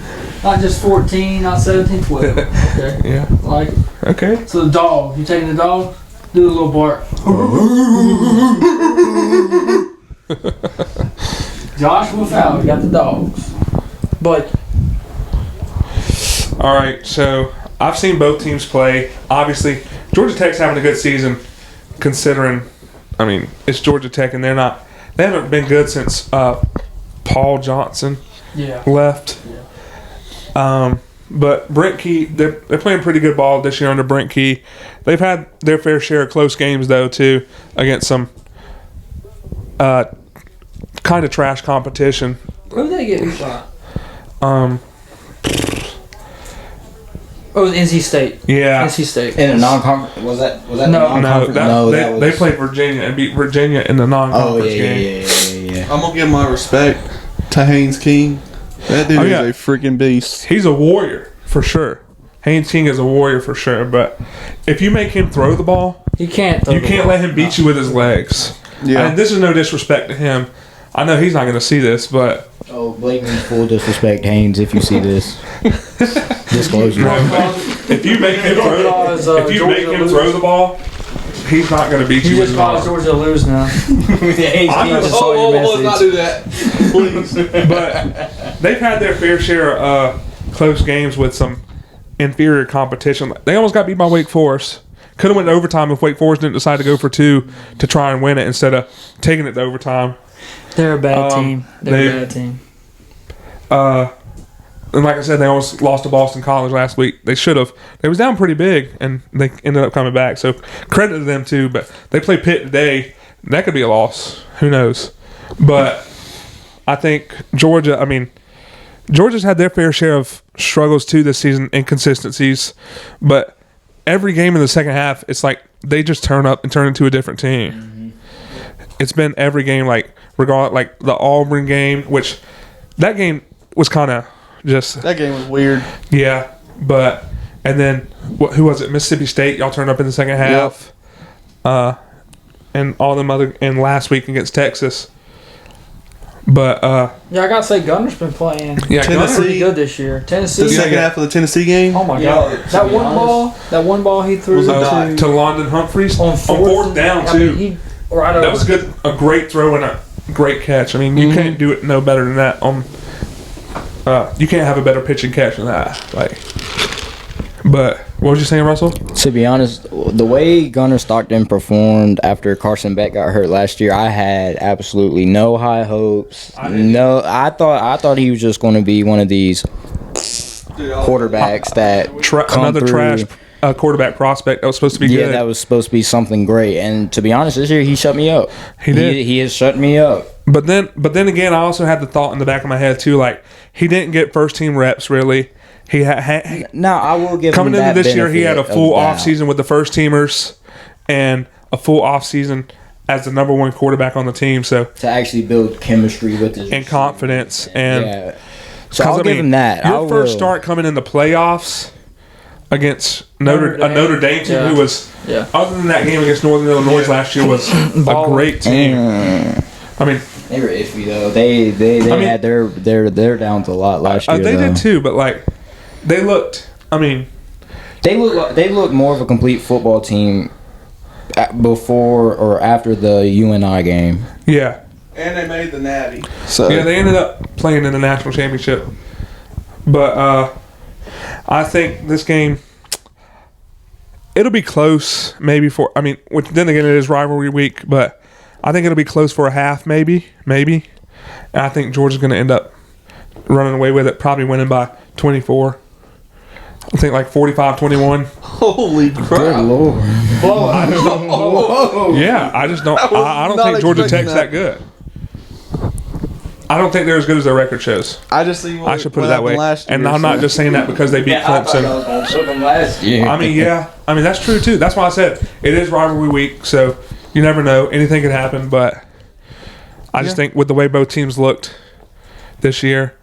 [SPEAKER 1] Not just 14, not 17, 12. Okay.
[SPEAKER 2] Yeah.
[SPEAKER 1] I like it.
[SPEAKER 2] Okay.
[SPEAKER 1] So the dog. You taking the dog? Do a little bark. Joshua Fowler got the dogs. But
[SPEAKER 2] All right. So I've seen both teams play. Obviously, Georgia Tech's having a good season, considering. I mean, it's Georgia Tech, and they haven't been good since Paul Johnson
[SPEAKER 1] yeah.
[SPEAKER 2] left. But Brent Key, they're playing pretty good ball this year under Brent Key. They've had their fair share of close games though too, against some kind of trash competition.
[SPEAKER 1] Who did they get beat by? Oh, it was NC State.
[SPEAKER 2] Yeah.
[SPEAKER 1] NC State.
[SPEAKER 3] In a non-conference, was that
[SPEAKER 1] No.
[SPEAKER 3] the
[SPEAKER 2] No,
[SPEAKER 3] non-conference? No, that was.
[SPEAKER 2] they played Virginia and beat Virginia in the
[SPEAKER 3] Oh
[SPEAKER 2] non-conference
[SPEAKER 3] yeah,
[SPEAKER 2] game.
[SPEAKER 3] yeah.
[SPEAKER 4] I'm gonna give my respect to Haynes King. That dude
[SPEAKER 2] Oh, yeah.
[SPEAKER 4] is a freaking beast.
[SPEAKER 2] He's a warrior for sure. Haynes King is a warrior for sure. But if you make him throw the ball,
[SPEAKER 1] You can't.
[SPEAKER 2] you can't let him beat you with his legs.
[SPEAKER 4] Yeah.
[SPEAKER 2] And this is no disrespect to him. I know he's not going to see this, but
[SPEAKER 3] Oh, blatantly full disrespect, Haynes. If you see this, disclosure.
[SPEAKER 2] if you make him throw the ball, he's not going to beat you
[SPEAKER 1] You
[SPEAKER 2] with
[SPEAKER 1] just
[SPEAKER 2] his
[SPEAKER 1] caused
[SPEAKER 2] arm.
[SPEAKER 1] Georgia to lose now.
[SPEAKER 2] I'm just-
[SPEAKER 4] let's not do that, please.
[SPEAKER 2] But they've had their fair share of close games with some inferior competition. They almost got beat by Wake Forest. Could have went to overtime if Wake Forest didn't decide to go for 2 to try and win it instead of taking it to overtime.
[SPEAKER 1] They're a bad team. They're
[SPEAKER 2] they-
[SPEAKER 1] a bad team.
[SPEAKER 2] And like I said, they almost lost to Boston College last week. They should have. They was down pretty big, and they ended up coming back. So credit to them too. But they play Pitt today. That could be a loss. Who knows? But I think Georgia. I mean, Georgia's had their fair share of struggles too this season, inconsistencies. But every game in the second half, it's like they just turn up and turn into a different team. It's been every game, like like the Auburn game, which that game was kind of just
[SPEAKER 4] That game was weird.
[SPEAKER 2] yeah. But and then who was it? Mississippi State. Y'all turned up in the second half. And all them other and last week against Texas. But
[SPEAKER 1] Yeah, I gotta say, Gunner's been playing
[SPEAKER 2] yeah,
[SPEAKER 4] Tennessee.
[SPEAKER 1] pretty good this year. Tennessee.
[SPEAKER 4] The second half of the Tennessee game.
[SPEAKER 1] Oh my
[SPEAKER 3] Yeah,
[SPEAKER 1] god!
[SPEAKER 3] to
[SPEAKER 1] That
[SPEAKER 3] be
[SPEAKER 1] one
[SPEAKER 3] honest.
[SPEAKER 1] ball he threw
[SPEAKER 4] Was a dive.
[SPEAKER 2] to London Humphreys
[SPEAKER 1] on fourth
[SPEAKER 2] down
[SPEAKER 1] I mean,
[SPEAKER 2] too.
[SPEAKER 1] he right
[SPEAKER 2] That
[SPEAKER 1] over.
[SPEAKER 2] was good. A great throw and a great catch. I mean, you can't do it no better than that. You can't have a better pitch and catch than that. Like, but what was you saying, Russell?
[SPEAKER 3] To be honest, the way Gunnar Stockton performed after Carson Beck got hurt last year, I had absolutely no high hopes. I thought he was just going to be one of these quarterbacks that come
[SPEAKER 2] Another
[SPEAKER 3] through.
[SPEAKER 2] trash quarterback prospect that was supposed to be
[SPEAKER 3] Yeah,
[SPEAKER 2] good.
[SPEAKER 3] that was supposed to be something great. And to be honest, this year he shut me up.
[SPEAKER 2] He did.
[SPEAKER 3] He has shut me up.
[SPEAKER 2] But then again, I also had the thought in the back of my head too, like he didn't get first team reps really. He had
[SPEAKER 3] Now I will give
[SPEAKER 2] coming
[SPEAKER 3] him
[SPEAKER 2] into
[SPEAKER 3] that
[SPEAKER 2] this year, he had a
[SPEAKER 3] benefit
[SPEAKER 2] full
[SPEAKER 3] of the doubt.
[SPEAKER 2] off season with the first teamers and a full off season as the number one quarterback on the team. So
[SPEAKER 3] to actually build chemistry with his
[SPEAKER 2] and confidence and.
[SPEAKER 3] yeah. So
[SPEAKER 2] 'Cause,
[SPEAKER 3] I'll give him that.
[SPEAKER 2] Your
[SPEAKER 3] I
[SPEAKER 2] first
[SPEAKER 3] will.
[SPEAKER 2] start coming in the playoffs against Notre Dame team
[SPEAKER 1] Yeah.
[SPEAKER 2] who was,
[SPEAKER 1] Yeah.
[SPEAKER 2] other than that game against Northern Illinois last year, was a great team. I mean,
[SPEAKER 3] They were iffy though. They had their downs a lot last year.
[SPEAKER 2] they
[SPEAKER 3] though.
[SPEAKER 2] did too, but like they looked. I mean,
[SPEAKER 3] They look more of a complete football team before or after the UNI game.
[SPEAKER 2] yeah,
[SPEAKER 4] And they made the Natty. So
[SPEAKER 2] yeah. They ended up playing in the national championship, but I think this game. It'll be close, maybe for. I mean, which, then again, it is rivalry week, but I think it'll be close for a half, maybe. And I think Georgia's going to end up running away with it, probably winning by 24. I think like 45-21.
[SPEAKER 4] holy
[SPEAKER 3] Good
[SPEAKER 4] crap!
[SPEAKER 3] lord!
[SPEAKER 2] Yeah, I just don't. I don't
[SPEAKER 4] not
[SPEAKER 2] think Georgia
[SPEAKER 4] expecting
[SPEAKER 2] Tech's that good. I don't think they're as good as their record shows.
[SPEAKER 4] I just see. What,
[SPEAKER 2] I should put
[SPEAKER 4] what
[SPEAKER 2] it that
[SPEAKER 4] happened
[SPEAKER 2] way.
[SPEAKER 4] Last year,
[SPEAKER 2] And I'm not just saying that because they beat Clemson.
[SPEAKER 3] last year.
[SPEAKER 2] I mean, yeah. I mean, that's true, too. That's why I said it is rivalry week, so you never know. Anything could happen, but I just think with the way both teams looked this year,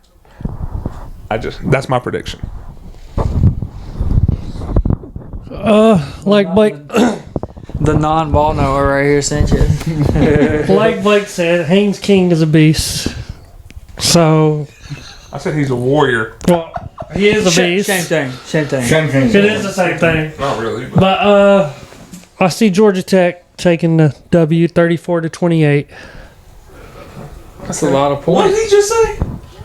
[SPEAKER 2] that's my prediction.
[SPEAKER 6] Like Blake,
[SPEAKER 1] The non-ball knower right here sent you.
[SPEAKER 6] like Blake said, Haynes King is a beast. So,
[SPEAKER 2] I said he's a warrior.
[SPEAKER 6] well, he is a beast.
[SPEAKER 1] Same thing.
[SPEAKER 6] It is the same thing.
[SPEAKER 2] Not really.
[SPEAKER 6] But I see Georgia Tech taking the W 34-28.
[SPEAKER 1] That's a lot of
[SPEAKER 2] What
[SPEAKER 1] points.
[SPEAKER 2] did he just say?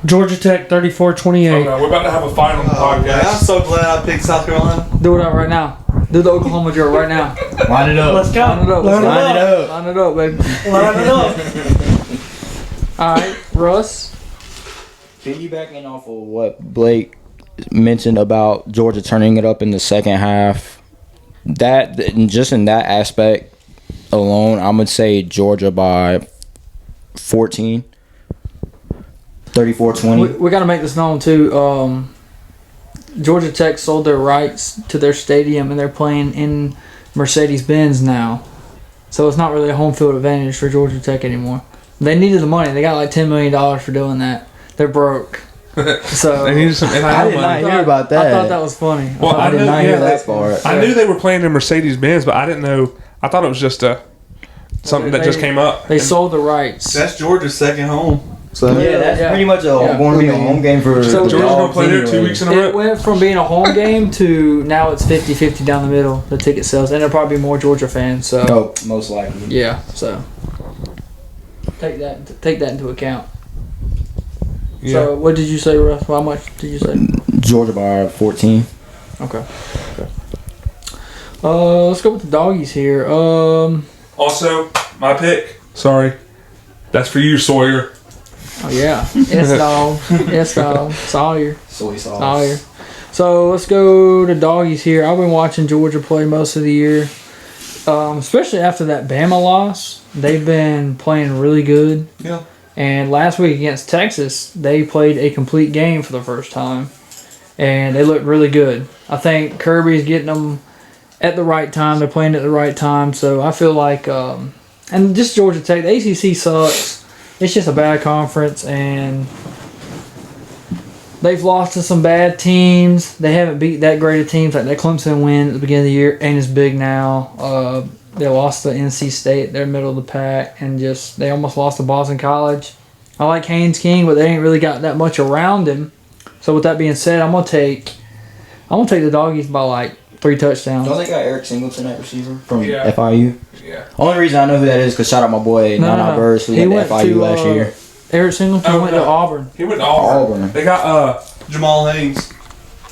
[SPEAKER 6] Georgia Tech 34-28.
[SPEAKER 2] Oh, no, we're about to have a fight on the
[SPEAKER 4] Man, I'm
[SPEAKER 2] podcast.
[SPEAKER 4] so glad I picked South Carolina.
[SPEAKER 1] Do it out right now. Do the Oklahoma drill right now.
[SPEAKER 3] Line it up.
[SPEAKER 6] Let's go.
[SPEAKER 1] Line it up.
[SPEAKER 6] Line
[SPEAKER 3] Line it up.
[SPEAKER 1] Line it up, baby.
[SPEAKER 6] Line it up.
[SPEAKER 1] All right, Russ.
[SPEAKER 3] Piggybacking off of what Blake mentioned about Georgia turning it up in the second half, that just in that aspect alone, I'm gonna say Georgia by 14, 34-20.
[SPEAKER 1] We got to make this known too. Georgia Tech sold their rights to their stadium, and they're playing in Mercedes-Benz now. So it's not really a home field advantage for Georgia Tech anymore. They needed the money. They got like $10 million for doing that. They're broke. So
[SPEAKER 2] They needed some
[SPEAKER 3] I
[SPEAKER 2] NIL
[SPEAKER 3] did
[SPEAKER 2] money.
[SPEAKER 3] not hear about
[SPEAKER 1] I
[SPEAKER 3] that.
[SPEAKER 1] thought that was funny.
[SPEAKER 2] Well,
[SPEAKER 3] I did
[SPEAKER 2] knew-
[SPEAKER 3] not
[SPEAKER 2] yeah,
[SPEAKER 3] hear that part.
[SPEAKER 2] I knew they were playing in Mercedes-Benz, but I didn't know. I thought it was just something that just came up.
[SPEAKER 1] They sold the rights.
[SPEAKER 4] That's Georgia's second home. So
[SPEAKER 3] Yeah, that's
[SPEAKER 1] Yeah.
[SPEAKER 3] pretty much
[SPEAKER 1] Yeah.
[SPEAKER 3] going to be a home game for
[SPEAKER 1] So
[SPEAKER 3] the
[SPEAKER 2] Georgia's going to
[SPEAKER 3] Dogs
[SPEAKER 2] play there 2
[SPEAKER 3] anyway.
[SPEAKER 2] weeks in a
[SPEAKER 1] It
[SPEAKER 2] row.
[SPEAKER 1] went from being a home game to now it's 50-50 down the middle, the ticket sales. And there'll probably be more Georgia fans. So
[SPEAKER 3] No, most likely.
[SPEAKER 1] yeah, so take that into account.
[SPEAKER 2] Yeah.
[SPEAKER 1] So what did you say, Russ? How much did you say?
[SPEAKER 3] Georgia by 14.
[SPEAKER 1] Okay. Let's go with the doggies here.
[SPEAKER 2] Also, my pick. Sorry. That's for you, Sawyer.
[SPEAKER 1] Oh yeah, yes dog, yes dog, Sawyer,
[SPEAKER 3] Soy sauce.
[SPEAKER 1] Sawyer. So let's go to doggies here. I've been watching Georgia play most of the year, especially after that Bama loss. They've been playing really good.
[SPEAKER 4] Yeah.
[SPEAKER 1] And last week against Texas, they played a complete game for the first time, and they looked really good. I think Kirby's getting them at the right time. They're playing at the right time. So I feel like, and just Georgia Tech, the ACC sucks. It's just a bad conference, and they've lost to some bad teams. They haven't beat that great of teams. Like that Clemson win at the beginning of the year ain't as big now. They lost to NC State. They're middle of the pack, and just they almost lost to Boston College. I like Haynes King, but they ain't really got that much around him. So with that being said, I'm gonna take the doggies by like 3 touchdowns.
[SPEAKER 3] Don't they got Eric Singleton at receiver from
[SPEAKER 2] Yeah.
[SPEAKER 3] FIU?
[SPEAKER 2] Yeah.
[SPEAKER 3] Only reason I know who that is because shout out my boy Nana Burris who
[SPEAKER 1] He
[SPEAKER 3] went to
[SPEAKER 1] went
[SPEAKER 3] FIU
[SPEAKER 1] to,
[SPEAKER 3] last year.
[SPEAKER 1] Eric Singleton
[SPEAKER 2] Oh,
[SPEAKER 1] went
[SPEAKER 2] no.
[SPEAKER 1] to Auburn.
[SPEAKER 2] He went to Auburn.
[SPEAKER 3] Auburn.
[SPEAKER 2] They got
[SPEAKER 4] Jamal Haynes.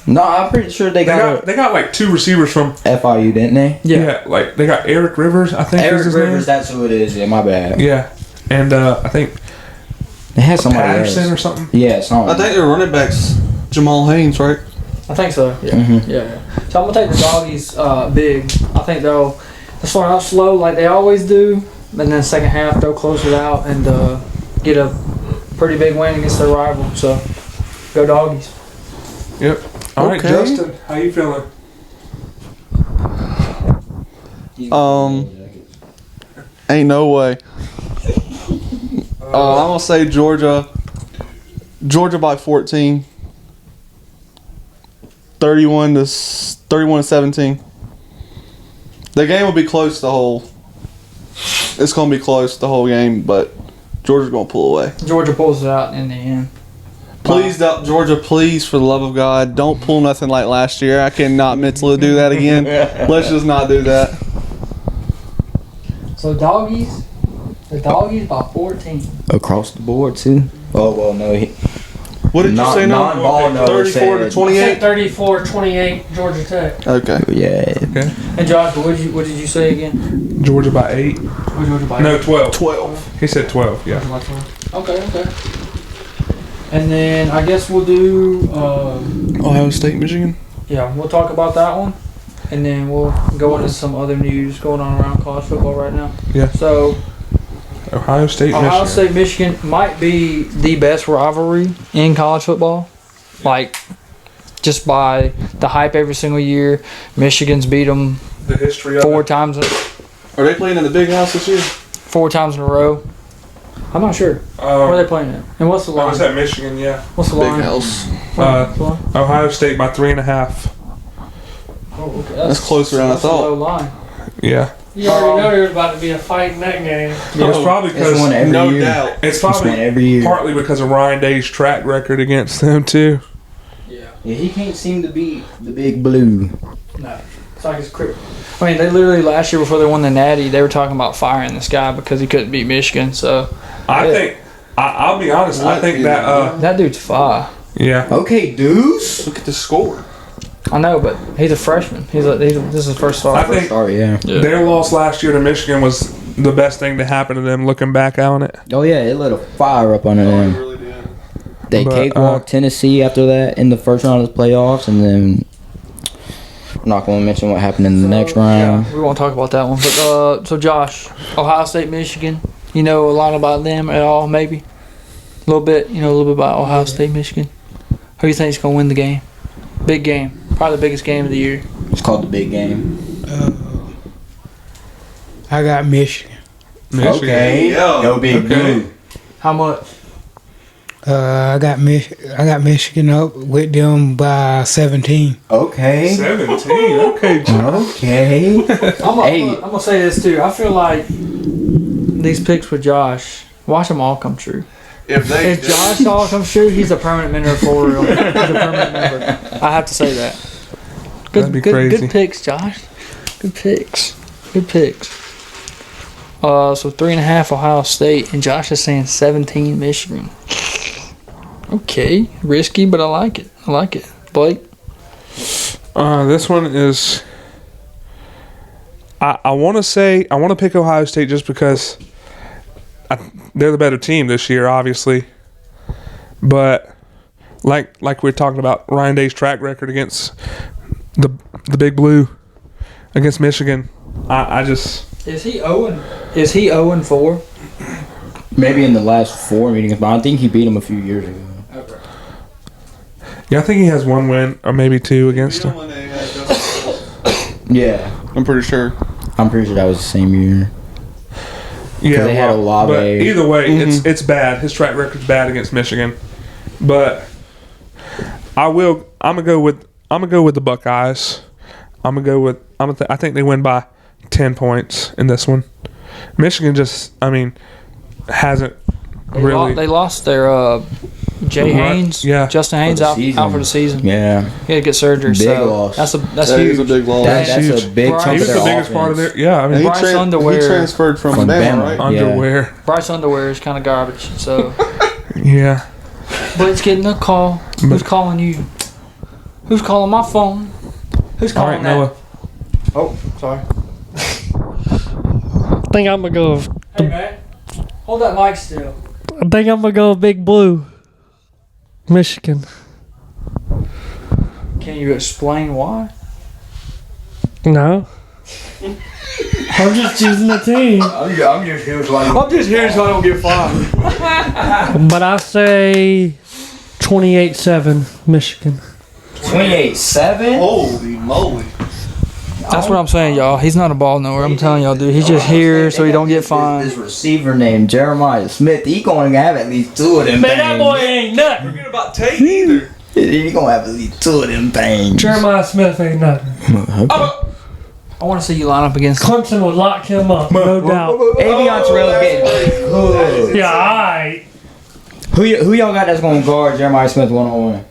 [SPEAKER 3] No, I'm pretty sure they got
[SPEAKER 2] they got like 2 receivers from
[SPEAKER 3] FIU, didn't they?
[SPEAKER 1] Yeah.
[SPEAKER 2] like they got Eric Rivers, I think is
[SPEAKER 3] Eric
[SPEAKER 2] his
[SPEAKER 3] Rivers,
[SPEAKER 2] name.
[SPEAKER 3] that's who it is. Yeah, my bad.
[SPEAKER 2] Yeah. And I think
[SPEAKER 3] They had somebody
[SPEAKER 2] Patterson or
[SPEAKER 3] else.
[SPEAKER 2] something.
[SPEAKER 3] Yeah, something.
[SPEAKER 4] I think their running backs Jamal Haynes, right?
[SPEAKER 1] I think so. Yeah. Yeah. So I'm gonna take the doggies big. I think they'll start out slow like they always do, and then second half they'll close it out and get a pretty big win against their rival. So go doggies.
[SPEAKER 2] Yep. All right,
[SPEAKER 4] Okay.
[SPEAKER 2] Justin, how you feeling?
[SPEAKER 4] Ain't no way. I'm gonna say Georgia. Georgia by 14. 31 to 17. The game will be close the whole. It's gonna be close the whole game, but Georgia's gonna pull away.
[SPEAKER 1] Georgia pulls it out in the end.
[SPEAKER 4] Please, Georgia, please, for the love of God, don't pull nothing like last year. I cannot mentally do that again. Let's just not do that.
[SPEAKER 1] So doggies, the doggies by 14.
[SPEAKER 3] Across the board too. Oh well, no.
[SPEAKER 4] What did you say now?
[SPEAKER 3] Non-ball, no.
[SPEAKER 4] 34 to
[SPEAKER 6] I said
[SPEAKER 4] 28.
[SPEAKER 6] 34-28 Georgia Tech.
[SPEAKER 4] Okay.
[SPEAKER 3] Yeah.
[SPEAKER 2] Okay.
[SPEAKER 1] And Josh, what did you say again?
[SPEAKER 2] Georgia by 8.
[SPEAKER 1] What Georgia by?
[SPEAKER 2] No, 12.
[SPEAKER 4] 12.
[SPEAKER 2] He said 12. Yeah.
[SPEAKER 1] Okay. And then I guess we'll do.
[SPEAKER 4] Ohio State, Michigan.
[SPEAKER 1] Yeah, we'll talk about that one, and then we'll go into some other news going on around college football right now.
[SPEAKER 2] Yeah.
[SPEAKER 1] So
[SPEAKER 2] Ohio State,
[SPEAKER 1] Ohio
[SPEAKER 2] Michigan.
[SPEAKER 1] State, Michigan might be the best rivalry in college football. Like, just by the hype every single year. Michigan's beat them
[SPEAKER 2] The history of
[SPEAKER 1] four
[SPEAKER 2] it.
[SPEAKER 1] times
[SPEAKER 4] Are they playing in the big house this year?
[SPEAKER 1] 4 times in a row. I'm not sure. Where are they playing at? And what's the
[SPEAKER 2] I
[SPEAKER 1] line?
[SPEAKER 2] was at Michigan, yeah.
[SPEAKER 1] What's the
[SPEAKER 4] Big
[SPEAKER 1] line?
[SPEAKER 4] house.
[SPEAKER 1] What's the line?
[SPEAKER 2] Ohio State by 3.5.
[SPEAKER 1] Oh, okay.
[SPEAKER 4] That's closer than I
[SPEAKER 1] that's a low
[SPEAKER 4] thought.
[SPEAKER 1] line.
[SPEAKER 2] Yeah.
[SPEAKER 6] You already know there's about to be a fight in that game.
[SPEAKER 2] It's probably
[SPEAKER 3] It's one
[SPEAKER 2] because
[SPEAKER 3] every
[SPEAKER 4] No
[SPEAKER 3] year.
[SPEAKER 4] doubt.
[SPEAKER 2] it's
[SPEAKER 3] It's one
[SPEAKER 2] probably
[SPEAKER 3] every year.
[SPEAKER 2] partly because of Ryan Day's track record against them too.
[SPEAKER 1] Yeah.
[SPEAKER 3] Yeah, he can't seem to beat the big blue.
[SPEAKER 1] No. It's like it's critical. I mean, they literally last year before they won the Natty, they were talking about firing this guy because he couldn't beat Michigan. So
[SPEAKER 2] I
[SPEAKER 1] Yeah. think
[SPEAKER 2] I'll be honest. I think that
[SPEAKER 1] that dude's fire.
[SPEAKER 2] yeah.
[SPEAKER 3] Okay, Deuce.
[SPEAKER 4] Look at the score.
[SPEAKER 1] I know, but he's a freshman. This is his first start.
[SPEAKER 2] I think
[SPEAKER 3] Sorry, yeah.
[SPEAKER 2] their loss last year to Michigan was the best thing to happen to them. Looking back on it,
[SPEAKER 3] Oh yeah, it lit a fire up under them.
[SPEAKER 4] Really did.
[SPEAKER 3] They
[SPEAKER 2] But,
[SPEAKER 3] cakewalked Tennessee after that in the first round of the playoffs, and then I'm not going to mention what happened in the next round.
[SPEAKER 1] Yeah, we won't talk about that one. But so Josh, Ohio State, Michigan. You know a lot about them at all? Maybe a little bit. You know a little bit about Ohio State, Michigan. Who do you think is going to win the game? Big game. Probably the biggest game of the year.
[SPEAKER 3] It's called the big game.
[SPEAKER 5] I got Michigan.
[SPEAKER 2] Michigan.
[SPEAKER 3] Okay,
[SPEAKER 4] Yeah.
[SPEAKER 3] go big blue.
[SPEAKER 1] How much?
[SPEAKER 5] I got Michigan up with them by 17.
[SPEAKER 3] Okay.
[SPEAKER 2] 17. Okay.
[SPEAKER 3] Okay.
[SPEAKER 1] I'm gonna say this too. I feel like these picks with Josh, watch them all come true. If Josh all comes true, he's a permanent member for real. He's a permanent member. I have to say that.
[SPEAKER 2] That'd be crazy.
[SPEAKER 1] Good picks, Josh. Good picks. So 3.5 Ohio State, and Josh is saying 17 Michigan. Okay, risky, but I like it. Blake.
[SPEAKER 2] This one is. I want to pick Ohio State just because they're the better team this year, obviously. But like we're talking about Ryan Day's track record against the Big Blue against Michigan, I just
[SPEAKER 1] Is he 0-4?
[SPEAKER 3] Maybe in the last 4 meetings, but I think he beat him a few years ago.
[SPEAKER 1] Okay.
[SPEAKER 2] yeah I think he has 1 win or maybe 2 against him.
[SPEAKER 3] Yeah,
[SPEAKER 4] I'm pretty sure.
[SPEAKER 3] I'm pretty sure that was the same year.
[SPEAKER 2] Yeah,
[SPEAKER 3] they had Olave.
[SPEAKER 2] But either way, it's bad. His track record's bad against Michigan. But I'm gonna go with the Buckeyes. I think they win by 10 points in this one. Michigan hasn't really.
[SPEAKER 1] They lost their Jay Haynes.
[SPEAKER 2] Yeah.
[SPEAKER 1] Justin Haynes
[SPEAKER 3] the
[SPEAKER 1] out
[SPEAKER 3] season.
[SPEAKER 1] for the season.
[SPEAKER 3] Yeah,
[SPEAKER 1] He had to get surgery.
[SPEAKER 3] Big
[SPEAKER 1] so
[SPEAKER 3] loss.
[SPEAKER 1] That's
[SPEAKER 4] That
[SPEAKER 1] huge.
[SPEAKER 4] is a big loss.
[SPEAKER 3] that's
[SPEAKER 2] huge.
[SPEAKER 3] a big
[SPEAKER 1] Bryce-
[SPEAKER 3] chunk
[SPEAKER 2] He
[SPEAKER 3] of
[SPEAKER 2] was
[SPEAKER 3] their
[SPEAKER 2] the biggest part of
[SPEAKER 3] offense.
[SPEAKER 2] their. Yeah, I mean,
[SPEAKER 4] He,
[SPEAKER 1] Bryce Underwear.
[SPEAKER 4] he transferred from
[SPEAKER 3] From
[SPEAKER 4] Bama,
[SPEAKER 3] Bama.
[SPEAKER 4] right?
[SPEAKER 2] underwear.
[SPEAKER 1] Bryce Underwear is kind of garbage. So,
[SPEAKER 2] Yeah.
[SPEAKER 1] Blake's getting a call. Who's calling you? Who's calling my phone? Who's
[SPEAKER 2] All
[SPEAKER 1] calling
[SPEAKER 2] right, Noah.
[SPEAKER 1] that? Oh, sorry.
[SPEAKER 6] I think I'm gonna go.
[SPEAKER 1] Hey man, hold that mic still.
[SPEAKER 6] I think I'm gonna go Big Blue. Michigan.
[SPEAKER 1] Can you explain why?
[SPEAKER 6] No. I'm just choosing the team.
[SPEAKER 3] I'm just here so
[SPEAKER 1] I'm just here so I don't get fined.
[SPEAKER 6] But I say 28-7 Michigan.
[SPEAKER 3] 28-7.
[SPEAKER 4] Holy moly!
[SPEAKER 1] That's what I'm saying, y'all. He's not a ball knower. I'm telling y'all, dude. He's just here so he don't get fined.
[SPEAKER 3] This receiver named Jeremiah Smith, he gonna have at least 2 of them
[SPEAKER 6] Man, that boy
[SPEAKER 3] things.
[SPEAKER 6] ain't nothing.
[SPEAKER 4] Forget about Tate either.
[SPEAKER 3] He gonna have at least 2 of them things.
[SPEAKER 6] Jeremiah Smith ain't nothing.
[SPEAKER 3] Okay.
[SPEAKER 1] I want to see you line up against him.
[SPEAKER 6] Clemson would lock him up, no doubt.
[SPEAKER 3] Avion Terrell's getting good.
[SPEAKER 6] Yeah, alright.
[SPEAKER 3] Who y'all got that's gonna guard Jeremiah Smith 1-on-1?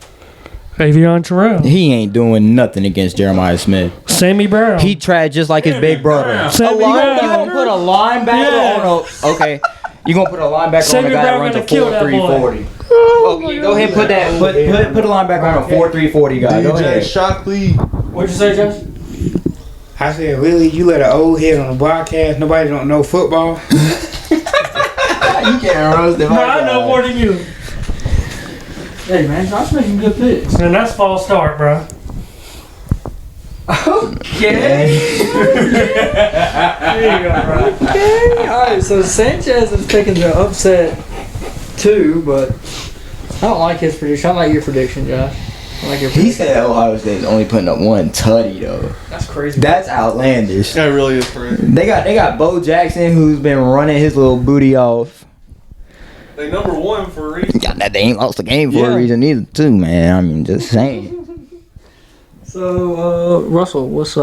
[SPEAKER 6] Avion Terrell.
[SPEAKER 3] He ain't doing nothing against Jeremiah Smith.
[SPEAKER 6] Sammy Brown.
[SPEAKER 3] He tried just like his big brother.
[SPEAKER 6] Sammy
[SPEAKER 3] You
[SPEAKER 6] Brown.
[SPEAKER 3] gonna put a linebacker on a okay? You gonna put a linebacker on
[SPEAKER 6] Sammy
[SPEAKER 3] a guy that
[SPEAKER 6] Brown
[SPEAKER 3] runs a
[SPEAKER 6] gonna kill that
[SPEAKER 3] 4.340? Okay, go ahead, put that. Put a linebacker on a 4.340 guy. Go
[SPEAKER 4] DJ
[SPEAKER 3] ahead.
[SPEAKER 4] Shockley.
[SPEAKER 1] What'd you say, Josh?
[SPEAKER 5] I said, really? You let an old head on the broadcast? Nobody don't know football?
[SPEAKER 3] You can't roast him.
[SPEAKER 6] Bro, I know more than you.
[SPEAKER 1] Hey, man, Josh making good picks.
[SPEAKER 6] And that's false start, bro.
[SPEAKER 1] Okay. There you go, bro. Okay. All right, so Sanchez is picking the upset too, but I don't like his prediction. I like your prediction, Josh. I like your
[SPEAKER 3] He
[SPEAKER 1] prediction.
[SPEAKER 3] said Ohio State's only putting up 1 tutty though.
[SPEAKER 1] That's crazy.
[SPEAKER 3] That's outlandish.
[SPEAKER 4] That really is crazy.
[SPEAKER 3] They got Bo Jackson who's been running his little booty off.
[SPEAKER 4] They number 1 for a reason.
[SPEAKER 3] Yeah, they ain't lost the game for
[SPEAKER 1] Yeah.
[SPEAKER 3] a reason either, too, man. I mean, just saying.
[SPEAKER 1] So, Russell, what's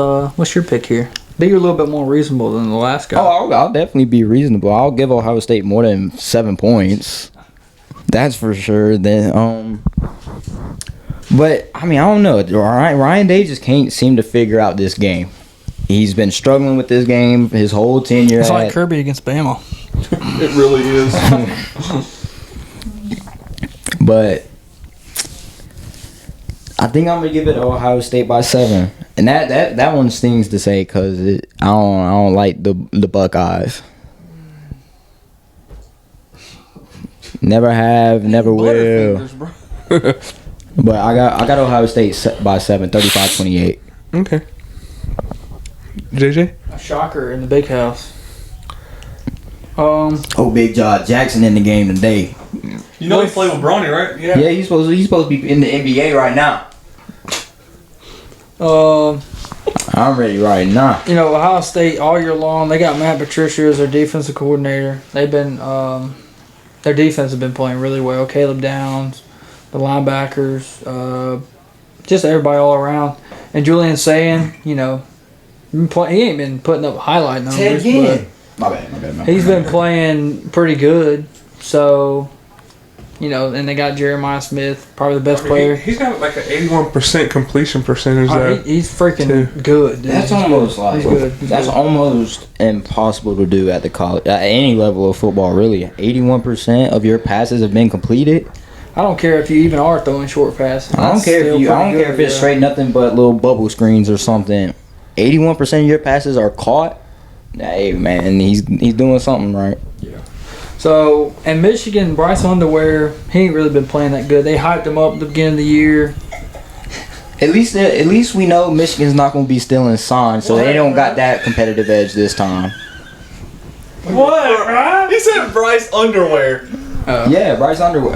[SPEAKER 1] your pick here? Be a little bit more reasonable than the last guy.
[SPEAKER 3] Oh, I'll definitely be reasonable. I'll give Ohio State more than 7 points. That's for sure. Then, but I mean, I don't know. Ryan Day just can't seem to figure out this game. He's been struggling with this game his whole tenure.
[SPEAKER 1] It's like Kirby against Bama.
[SPEAKER 4] It really is.
[SPEAKER 3] But I think I'm gonna give it to Ohio State by 7, and that one stings to say because I don't like the Buckeyes. Never have, never will.
[SPEAKER 2] Butterfingers, bro.
[SPEAKER 3] But I got Ohio State by 7, 35-28.
[SPEAKER 2] Okay. JJ?
[SPEAKER 1] A shocker in the big house.
[SPEAKER 3] Oh, Big Jaw Jackson in the game today.
[SPEAKER 4] You know he played with Bronny, right?
[SPEAKER 3] Yeah, he's supposed to be in the NBA right now. I'm ready right now.
[SPEAKER 1] You know, Ohio State all year long, they got Matt Patricia as their defensive coordinator. They've been, their defense has been playing really well. Caleb Downs, the linebackers, just everybody all around. And Julian Sayin, you know, he ain't been putting up highlight numbers, but
[SPEAKER 3] My bad.
[SPEAKER 1] he's been playing pretty good. So, you know, and they got Jeremiah Smith, probably the best player.
[SPEAKER 2] He's got like an 81% completion percentage there.
[SPEAKER 1] He's freaking good, dude.
[SPEAKER 3] That's almost like
[SPEAKER 1] He's good.
[SPEAKER 3] that's almost impossible to do at the college at any level of football. Really, 81% of your passes have been completed.
[SPEAKER 1] I don't care if you even are throwing short passes.
[SPEAKER 3] I don't care if it's straight nothing but little bubble screens or something. 81% of your passes are caught. Hey man, he's doing something right.
[SPEAKER 1] So, and Michigan, Bryce Underwear, he ain't really been playing that good. They hyped him up at the beginning of the year.
[SPEAKER 3] At least we know Michigan's not going to be stealing signs, so they don't got that competitive edge this time.
[SPEAKER 6] What, right?
[SPEAKER 4] He said Bryce Underwear.
[SPEAKER 3] Yeah, Bryce Underwood.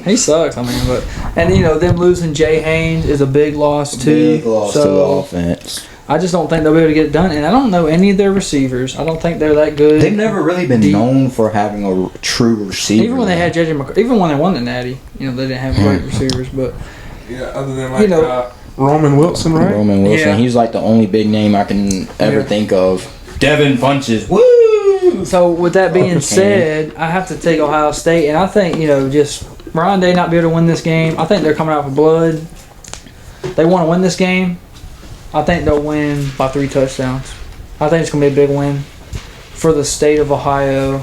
[SPEAKER 1] He sucks. I mean, and you know them losing Jay Haynes is a big loss too.
[SPEAKER 3] Big loss to the offense.
[SPEAKER 1] I just don't think they'll be able to get it done. And I don't know any of their receivers. I don't think they're that good.
[SPEAKER 3] They've never really been known for having a true receiver.
[SPEAKER 1] Even when they had JJ McCarthy, even when they won the Natty, you know, they didn't have great receivers. But
[SPEAKER 2] Yeah, other than like Roman Wilson, right?
[SPEAKER 3] Roman Wilson,
[SPEAKER 1] Yeah.
[SPEAKER 3] he's like the only big name I can ever think of. Devin Funches, woo!
[SPEAKER 1] so with that being said, I have to take Ohio State, and I think just Ryan Day not be able to win this game. I think they're coming out for blood. They want to win this game. I think they'll win by 3 touchdowns. I think it's going to be a big win for the state of Ohio.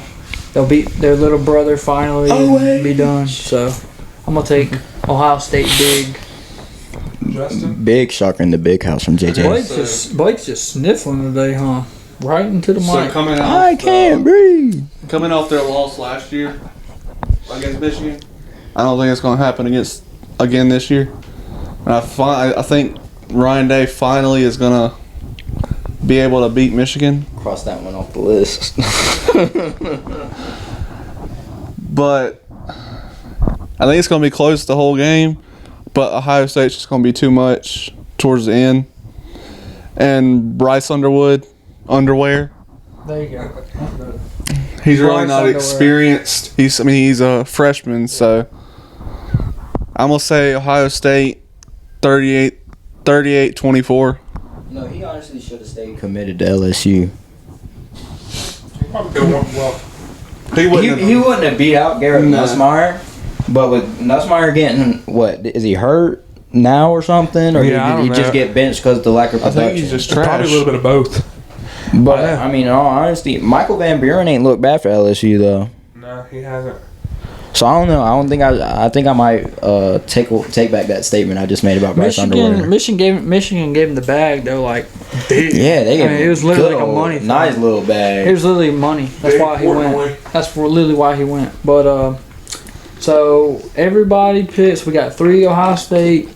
[SPEAKER 1] They'll beat their little brother finally and be done. So I'm going to take Ohio State big.
[SPEAKER 2] Justin?
[SPEAKER 3] Big shocker in the big house from JJ.
[SPEAKER 1] Blake's just sniffling today, huh? Right into the
[SPEAKER 4] So
[SPEAKER 1] mic.
[SPEAKER 3] I can't breathe.
[SPEAKER 4] Coming off their loss last year against Michigan, I don't think it's going to happen again this year. And I think Ryan Day finally is gonna be able to beat Michigan.
[SPEAKER 3] Cross that one off the list.
[SPEAKER 4] But I think it's gonna be close the whole game. But Ohio State's just gonna be too much towards the end. And Bryce Underwear.
[SPEAKER 1] There you go.
[SPEAKER 4] He's really
[SPEAKER 1] Bryce
[SPEAKER 4] not
[SPEAKER 1] Underwear.
[SPEAKER 4] experienced. He's a freshman, so I'm gonna say Ohio State 38-24.
[SPEAKER 3] No, he honestly should have stayed committed to LSU.
[SPEAKER 2] Probably could have won well.
[SPEAKER 4] He wouldn't
[SPEAKER 3] He wouldn't have beat out Garrett
[SPEAKER 4] Nah.
[SPEAKER 3] Nussmeier, but with Nussmeier getting what is he hurt now or something, or
[SPEAKER 2] Yeah, I
[SPEAKER 3] did
[SPEAKER 2] don't
[SPEAKER 3] he just
[SPEAKER 2] know.
[SPEAKER 3] get benched because of the lack of
[SPEAKER 4] I
[SPEAKER 3] production?
[SPEAKER 4] think he's just
[SPEAKER 2] Probably
[SPEAKER 4] trash.
[SPEAKER 2] a little bit of both.
[SPEAKER 3] But
[SPEAKER 2] Yeah.
[SPEAKER 3] I mean, in all honesty, Michael Van Buren ain't looked bad for LSU though.
[SPEAKER 2] No, he hasn't.
[SPEAKER 3] So I don't know. I think I might take back that statement I just made about Bryce Underwear.
[SPEAKER 1] Michigan gave him the bag though, like big.
[SPEAKER 3] Yeah, they gave
[SPEAKER 1] I mean,
[SPEAKER 3] him
[SPEAKER 1] it was literally
[SPEAKER 3] good
[SPEAKER 1] like a
[SPEAKER 3] old
[SPEAKER 1] money thing.
[SPEAKER 3] nice little bag.
[SPEAKER 1] It was literally money. That's
[SPEAKER 2] Big
[SPEAKER 1] why he
[SPEAKER 2] Portnoy.
[SPEAKER 1] went. That's literally why he went. But so everybody picks. We got 3 Ohio State.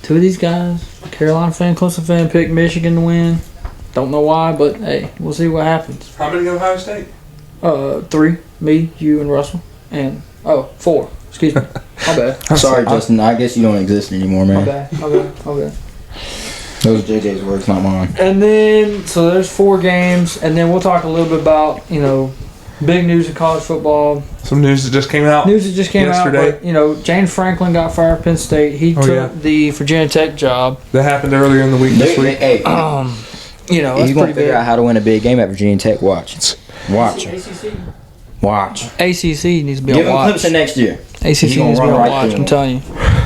[SPEAKER 1] 2 of these guys, Carolina fan, Clemson fan, picked Michigan to win. Don't know why, but hey, we'll see what happens.
[SPEAKER 2] How many Ohio State?
[SPEAKER 1] 3. Me, you, and Russell, and 4. Excuse me. My bad.
[SPEAKER 3] Sorry, Justin. I guess you don't exist anymore,
[SPEAKER 1] My
[SPEAKER 3] man.
[SPEAKER 1] bad.
[SPEAKER 3] Those are JJ's words, not mine.
[SPEAKER 1] And then, so there's 4 games, and then we'll talk a little bit about, big news in college football.
[SPEAKER 2] Some news that just came out.
[SPEAKER 1] News that just came
[SPEAKER 2] Yesterday.
[SPEAKER 1] out, but, James Franklin got fired from Penn State. He took the Virginia Tech job.
[SPEAKER 2] That happened earlier in the week this week.
[SPEAKER 3] Hey,
[SPEAKER 1] That's
[SPEAKER 3] he's gonna
[SPEAKER 1] pretty
[SPEAKER 3] figure
[SPEAKER 1] big.
[SPEAKER 3] out how to win a big game at Virginia Tech. Watch. Watch.
[SPEAKER 1] ACC needs to be
[SPEAKER 3] Give
[SPEAKER 1] on
[SPEAKER 3] him
[SPEAKER 1] watch.
[SPEAKER 3] Clemson next year.
[SPEAKER 1] ACC
[SPEAKER 3] He's gonna
[SPEAKER 1] needs to be
[SPEAKER 3] run
[SPEAKER 1] on
[SPEAKER 3] right
[SPEAKER 1] watch.
[SPEAKER 3] through
[SPEAKER 1] I'm
[SPEAKER 3] him.
[SPEAKER 1] telling you,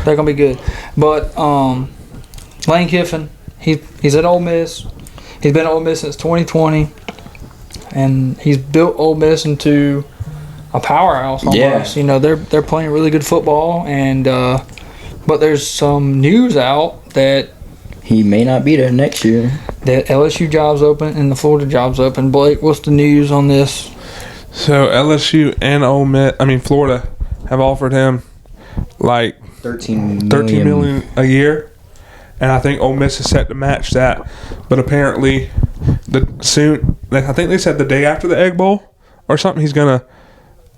[SPEAKER 1] they're gonna be good. But Lane Kiffin, he's at Ole Miss. He's been at Ole Miss since 2020, and he's built Ole Miss into a powerhouse almost.
[SPEAKER 3] Yeah.
[SPEAKER 1] They're playing really good football, and but there's some news out that
[SPEAKER 3] He may not be there next year.
[SPEAKER 1] LSU job's open and the Florida job's open. Blake, what's the news on this?
[SPEAKER 2] So LSU and Florida have offered him like
[SPEAKER 3] 13
[SPEAKER 2] $13 million a year, and I think Ole Miss is set to match that. But apparently, I think they said the day after the Egg Bowl or something, he's gonna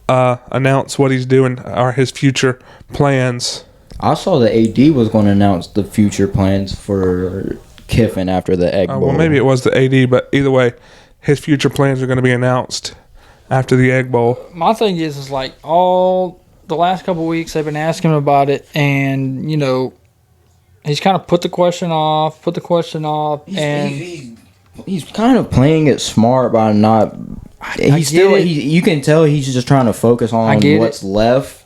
[SPEAKER 2] announce what he's doing or his future plans.
[SPEAKER 3] I saw the AD was going to announce the future plans for Kiffin after the Egg Bowl.
[SPEAKER 2] Well, maybe it was the AD, but either way, his future plans are going to be announced after the Egg Bowl.
[SPEAKER 1] My thing is like all the last couple of weeks they've been asking him about it, and he's kind of put the question off, and
[SPEAKER 3] He's kind of playing it smart by not. You can tell he's just trying to focus on what's left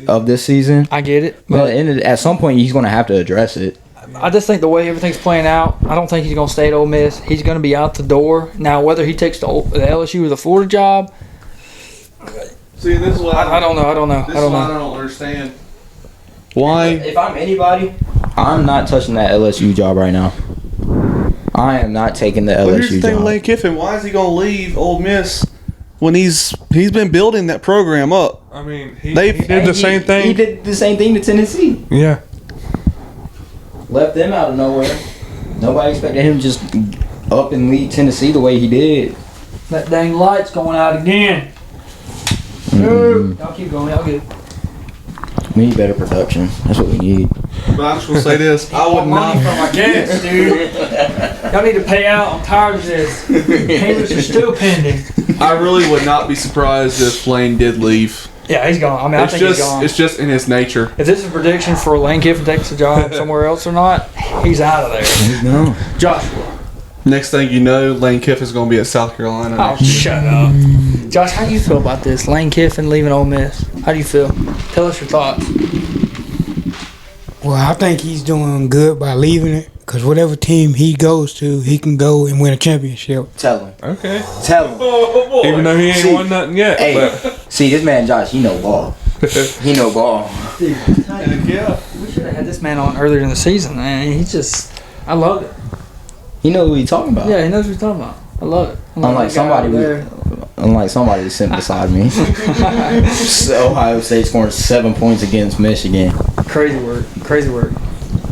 [SPEAKER 3] of this season.
[SPEAKER 1] I get it,
[SPEAKER 3] But
[SPEAKER 1] but
[SPEAKER 3] at some point, he's going to have to address it.
[SPEAKER 1] I just think the way everything's playing out, I don't think he's going to stay at Ole Miss. He's going to be out the door. Now, whether he takes the LSU or the Florida job,
[SPEAKER 4] See, this is what
[SPEAKER 1] I don't know.
[SPEAKER 4] This is what I don't understand. Why?
[SPEAKER 3] If I'm anybody, I'm not touching that LSU job right now. I am not taking the
[SPEAKER 4] Well, here's the
[SPEAKER 3] LSU
[SPEAKER 4] thing
[SPEAKER 3] job.
[SPEAKER 4] with Lane Kiffin. Why is he going to leave Ole Miss when he's been building that program up?
[SPEAKER 2] I mean, he
[SPEAKER 4] They've-
[SPEAKER 2] did the same thing.
[SPEAKER 3] He did the same thing to Tennessee.
[SPEAKER 2] Yeah.
[SPEAKER 3] Left them out of nowhere. Nobody expected him to just up and lead Tennessee the way he did.
[SPEAKER 1] that dang light's going out again. Y'all keep going. Y'all get
[SPEAKER 3] We need better production. That's what we need.
[SPEAKER 4] But I'm just going to say this. I would
[SPEAKER 1] money
[SPEAKER 4] not.
[SPEAKER 1] from my guests, dude. Y'all need to pay out. I'm tired of this. Payments are still pending.
[SPEAKER 4] I really would not be surprised if Lane did leave.
[SPEAKER 1] Yeah, he's gone. I mean, I think he's gone.
[SPEAKER 4] It's just in his nature.
[SPEAKER 1] If this is a prediction for Lane Kiffin takes a job somewhere else or not, he's out of there.
[SPEAKER 3] No.
[SPEAKER 1] Joshua.
[SPEAKER 4] Next thing you know, Lane Kiffin's going to be at South Carolina.
[SPEAKER 1] Oh, shut up. Josh, how do you feel about this? Lane Kiffin leaving Ole Miss. How do you feel? Tell us your thoughts.
[SPEAKER 5] Well, I think he's doing good by leaving it, because whatever team he goes to, he can go and win a championship.
[SPEAKER 3] Tell him.
[SPEAKER 2] Okay.
[SPEAKER 3] Tell him.
[SPEAKER 2] Even though he ain't
[SPEAKER 3] See,
[SPEAKER 2] won nothing yet.
[SPEAKER 3] Hey,
[SPEAKER 2] But
[SPEAKER 3] see, this man Josh, he know ball. He know ball.
[SPEAKER 4] Yeah.
[SPEAKER 1] We should have had this man on earlier in the season, man. I love it.
[SPEAKER 3] He know who he talking about.
[SPEAKER 1] Yeah, he knows what he's talking about. I love it. I love
[SPEAKER 3] Unlike
[SPEAKER 1] that guy
[SPEAKER 3] somebody,
[SPEAKER 1] over there.
[SPEAKER 3] unlike somebody that's sitting beside me. So Ohio State scoring 7 points against Michigan.
[SPEAKER 1] Crazy work. Crazy work.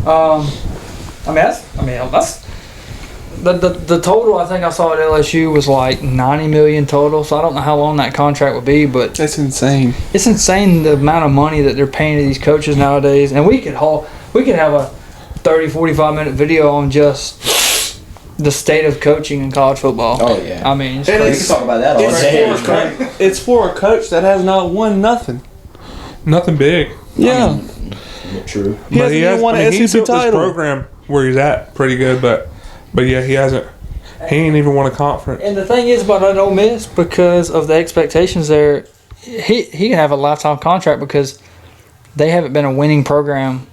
[SPEAKER 1] That's the total. I think I saw at LSU was like $90 million total. So I don't know how long that contract would be, but
[SPEAKER 4] That's insane.
[SPEAKER 1] it's insane the amount of money that they're paying to these coaches nowadays. And we could have a 30, 45-minute video on just the state of coaching in college football.
[SPEAKER 3] Oh yeah.
[SPEAKER 1] I mean, it's
[SPEAKER 3] We
[SPEAKER 1] crazy.
[SPEAKER 3] can talk about that all day.
[SPEAKER 4] It's for a coach that has not won nothing.
[SPEAKER 2] Nothing big.
[SPEAKER 4] Yeah.
[SPEAKER 3] True.
[SPEAKER 4] He hasn't even won an
[SPEAKER 2] he's
[SPEAKER 4] SEC
[SPEAKER 2] built this
[SPEAKER 4] title.
[SPEAKER 2] program where he's at pretty good, but yeah, he hasn't. He ain't even won a conference.
[SPEAKER 1] And the thing is about an Ole Miss, because of the expectations there, he can have a lifetime contract because they haven't been a winning program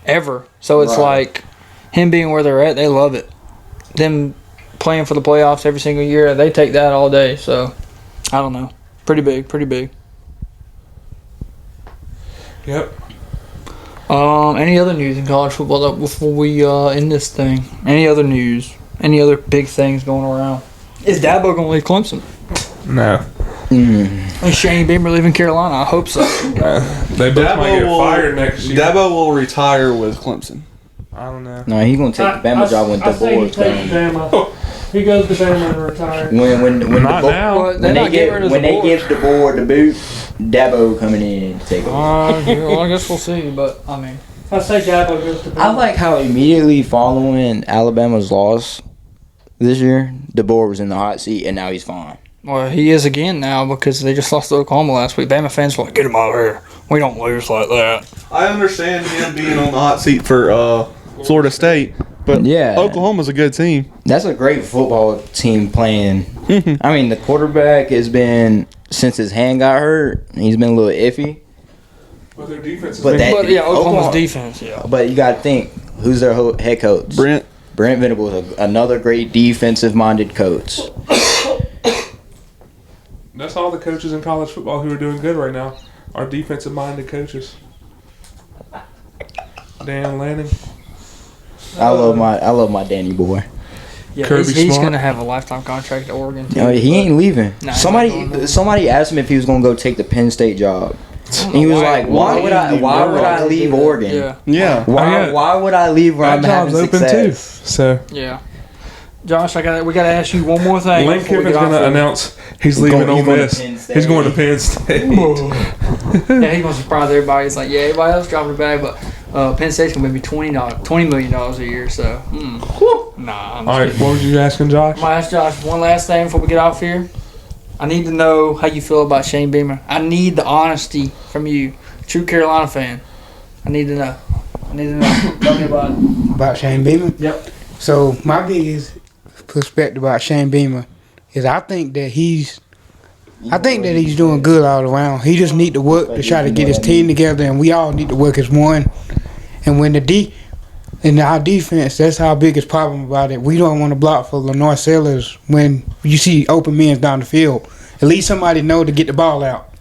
[SPEAKER 1] ever. So it's like him being where they're at, they love it. Them playing for the playoffs every single year, they take that all day. So I don't know. Pretty big.
[SPEAKER 2] Yep.
[SPEAKER 1] Any other news in college football before we end this thing? Any other news? Any other big things going around? Is Dabo going to leave Clemson?
[SPEAKER 2] No.
[SPEAKER 1] Is Shane Beamer leaving Carolina? I hope so.
[SPEAKER 2] They both might get fired next year.
[SPEAKER 4] Dabo will retire with Clemson.
[SPEAKER 2] I don't know.
[SPEAKER 3] No, he's gonna take the Bama job when
[SPEAKER 6] I say he
[SPEAKER 3] DeBoer's
[SPEAKER 6] takes
[SPEAKER 3] gone.
[SPEAKER 6] Bama. He goes to Bama and retires.
[SPEAKER 3] When
[SPEAKER 2] Not now.
[SPEAKER 1] Well, they're not getting rid of
[SPEAKER 3] when they
[SPEAKER 1] DeBoer.
[SPEAKER 3] give DeBoer the boot, Dabo coming in to take over.
[SPEAKER 1] Well, I guess we'll see. But I mean,
[SPEAKER 6] I say Dabo goes to Bama.
[SPEAKER 3] I like how immediately following Alabama's loss this year, DeBoer was in the hot seat and now he's fine.
[SPEAKER 1] well, he is again now because they just lost to Oklahoma last week. Bama fans were like, "Get him out of here. We don't lose like that."
[SPEAKER 4] I understand him being on the hot seat for Florida State, but
[SPEAKER 3] Yeah.
[SPEAKER 4] Oklahoma's a good team.
[SPEAKER 3] That's a great football team playing. I mean, the quarterback has been, since his hand got hurt, he's been a little iffy.
[SPEAKER 2] But their defense is
[SPEAKER 3] But that-
[SPEAKER 1] But yeah, Oklahoma's
[SPEAKER 3] Oklahoma-
[SPEAKER 1] defense. Yeah.
[SPEAKER 3] But you got to think, who's their head coach?
[SPEAKER 4] Brent.
[SPEAKER 3] Brent Venables, another great defensive-minded coach.
[SPEAKER 2] That's all the coaches in college football who are doing good right now are defensive-minded coaches. Dan Lanning.
[SPEAKER 3] I love my Danny boy.
[SPEAKER 1] Yeah,
[SPEAKER 2] Kirby
[SPEAKER 1] he's
[SPEAKER 2] Smart.
[SPEAKER 1] going to have a lifetime contract at Oregon too.
[SPEAKER 3] He ain't leaving.
[SPEAKER 1] Nah, he's not going nowhere.
[SPEAKER 3] Somebody asked him if he was gonna go take the Penn State job. And he was like, "Why would I leave Oregon?
[SPEAKER 1] Yeah.
[SPEAKER 4] Yeah.
[SPEAKER 3] Why would I leave where I'm
[SPEAKER 2] That
[SPEAKER 3] having
[SPEAKER 2] job's open too.
[SPEAKER 3] success?"
[SPEAKER 2] So
[SPEAKER 1] Yeah. Josh, we got to ask you one more thing.
[SPEAKER 2] Lane
[SPEAKER 1] before we
[SPEAKER 2] Kiffin's
[SPEAKER 1] get off
[SPEAKER 2] going to
[SPEAKER 1] here.
[SPEAKER 2] announce he's leaving Ole
[SPEAKER 3] He's going to
[SPEAKER 2] Miss.
[SPEAKER 3] Penn State.
[SPEAKER 2] He's going to Penn State.
[SPEAKER 1] Yeah, he's going to surprise everybody. He's like, yeah, everybody else dropping the bag, but Penn State's going to be $20 million a year. So, nah. I'm just
[SPEAKER 2] All right,
[SPEAKER 1] kidding.
[SPEAKER 2] what were you asking, Josh?
[SPEAKER 1] I'm going to ask Josh one last thing before we get off here. I need to know how you feel about Shane Beamer. I need the honesty from you, true Carolina fan. I need to know. Tell me about it.
[SPEAKER 5] About Shane Beamer.
[SPEAKER 1] Yep.
[SPEAKER 5] So my biggest perspective about Shane Beamer is I think that he's doing good all around. He just need to work to try to get his team together, and we all need to work as one. And when in our defense, that's our biggest problem about it. We don't want to block for Lenore Sellers when you see open men down the field. At least somebody know to get the ball out.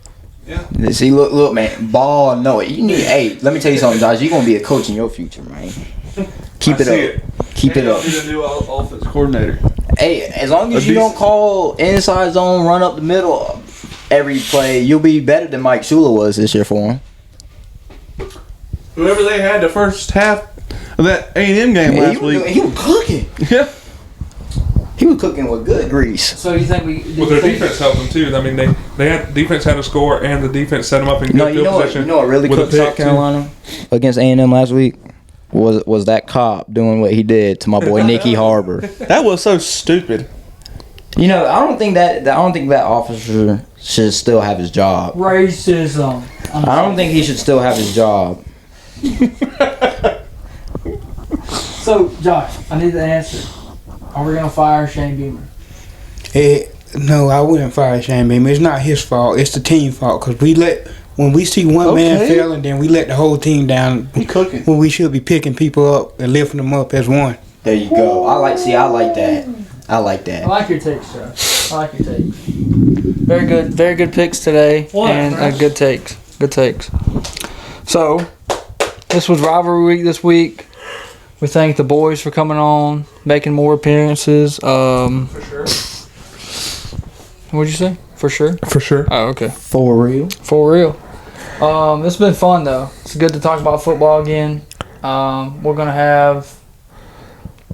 [SPEAKER 3] See, look, man, ball. No, you need. Hey, let me tell you something, Josh. You're gonna be a coach in your future, man. Keep it up. Keep it up.
[SPEAKER 4] Be the new offense coordinator.
[SPEAKER 3] Hey, as long as you don't call inside zone, run up the middle every play, you'll be better than Mike Shula was this year for him.
[SPEAKER 4] Whoever they had the first half of that A&M game
[SPEAKER 3] Yeah,
[SPEAKER 4] last week.
[SPEAKER 3] he was cooking.
[SPEAKER 4] Yeah.
[SPEAKER 3] He was cooking with good grease.
[SPEAKER 1] So you think
[SPEAKER 2] Well, their defense helped them too. I mean, defense had a score, and the defense set them up in good
[SPEAKER 3] No,
[SPEAKER 2] field
[SPEAKER 3] you know what?
[SPEAKER 2] position.
[SPEAKER 3] You know what really
[SPEAKER 2] with a
[SPEAKER 3] cooked South
[SPEAKER 2] pick, too.
[SPEAKER 3] Carolina against A&M last week was that cop doing what he did to my boy Nicky Harbor.
[SPEAKER 4] That was so stupid.
[SPEAKER 3] You know, I don't think that officer should still have his job.
[SPEAKER 1] racism?
[SPEAKER 3] I don't think he should still have his job.
[SPEAKER 1] So, Josh, I need the answer. Are we gonna fire Shane Beamer?
[SPEAKER 5] No, I wouldn't fire Shane Beamer. It's not his fault. It's the team fault because when we see one man
[SPEAKER 4] Okay.
[SPEAKER 5] failing, then we let the whole team down.
[SPEAKER 4] He cooking.
[SPEAKER 5] When we should be picking people up and lifting them up as one.
[SPEAKER 3] There you go. I like that. I like
[SPEAKER 1] I
[SPEAKER 3] that.
[SPEAKER 1] like your takes, Josh. I like your takes. Very good picks today,
[SPEAKER 6] What,
[SPEAKER 1] and
[SPEAKER 6] Chris?
[SPEAKER 1] good takes. Good takes. So, this was Rivalry Week this week. We thank the boys for coming on, making more appearances.
[SPEAKER 2] For sure.
[SPEAKER 1] What'd you say? For sure.
[SPEAKER 2] For sure.
[SPEAKER 1] Oh, okay.
[SPEAKER 3] For real.
[SPEAKER 1] For real. It's been fun though. It's good to talk about football again. We're gonna have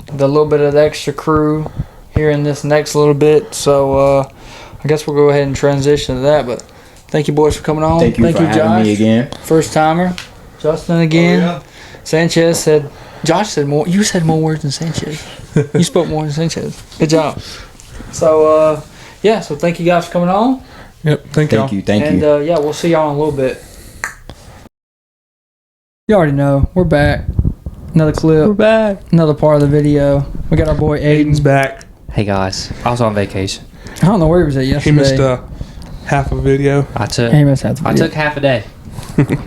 [SPEAKER 1] the little bit of the extra crew here in this next little bit. So I guess we'll go ahead and transition to that. But thank you, boys, for coming on.
[SPEAKER 3] Thank you for having me again.
[SPEAKER 1] First timer. Justin again. Sanchez said. Josh said more. You said more words than Sanchez. You spoke more than Sanchez. Good job. So so thank you guys for coming on.
[SPEAKER 2] Yep. Thank you.
[SPEAKER 3] Thank you.
[SPEAKER 1] And we'll see y'all in a little bit. You already know we're back. Another clip.
[SPEAKER 2] We're back.
[SPEAKER 1] Another part of the video. We got our boy
[SPEAKER 2] Aiden's
[SPEAKER 1] Aiden.
[SPEAKER 2] back.
[SPEAKER 7] Hey guys, I was on vacation.
[SPEAKER 1] I don't know where he was at yesterday.
[SPEAKER 2] He missed half a video.
[SPEAKER 1] He missed half the
[SPEAKER 7] I
[SPEAKER 1] video.
[SPEAKER 7] took half a day.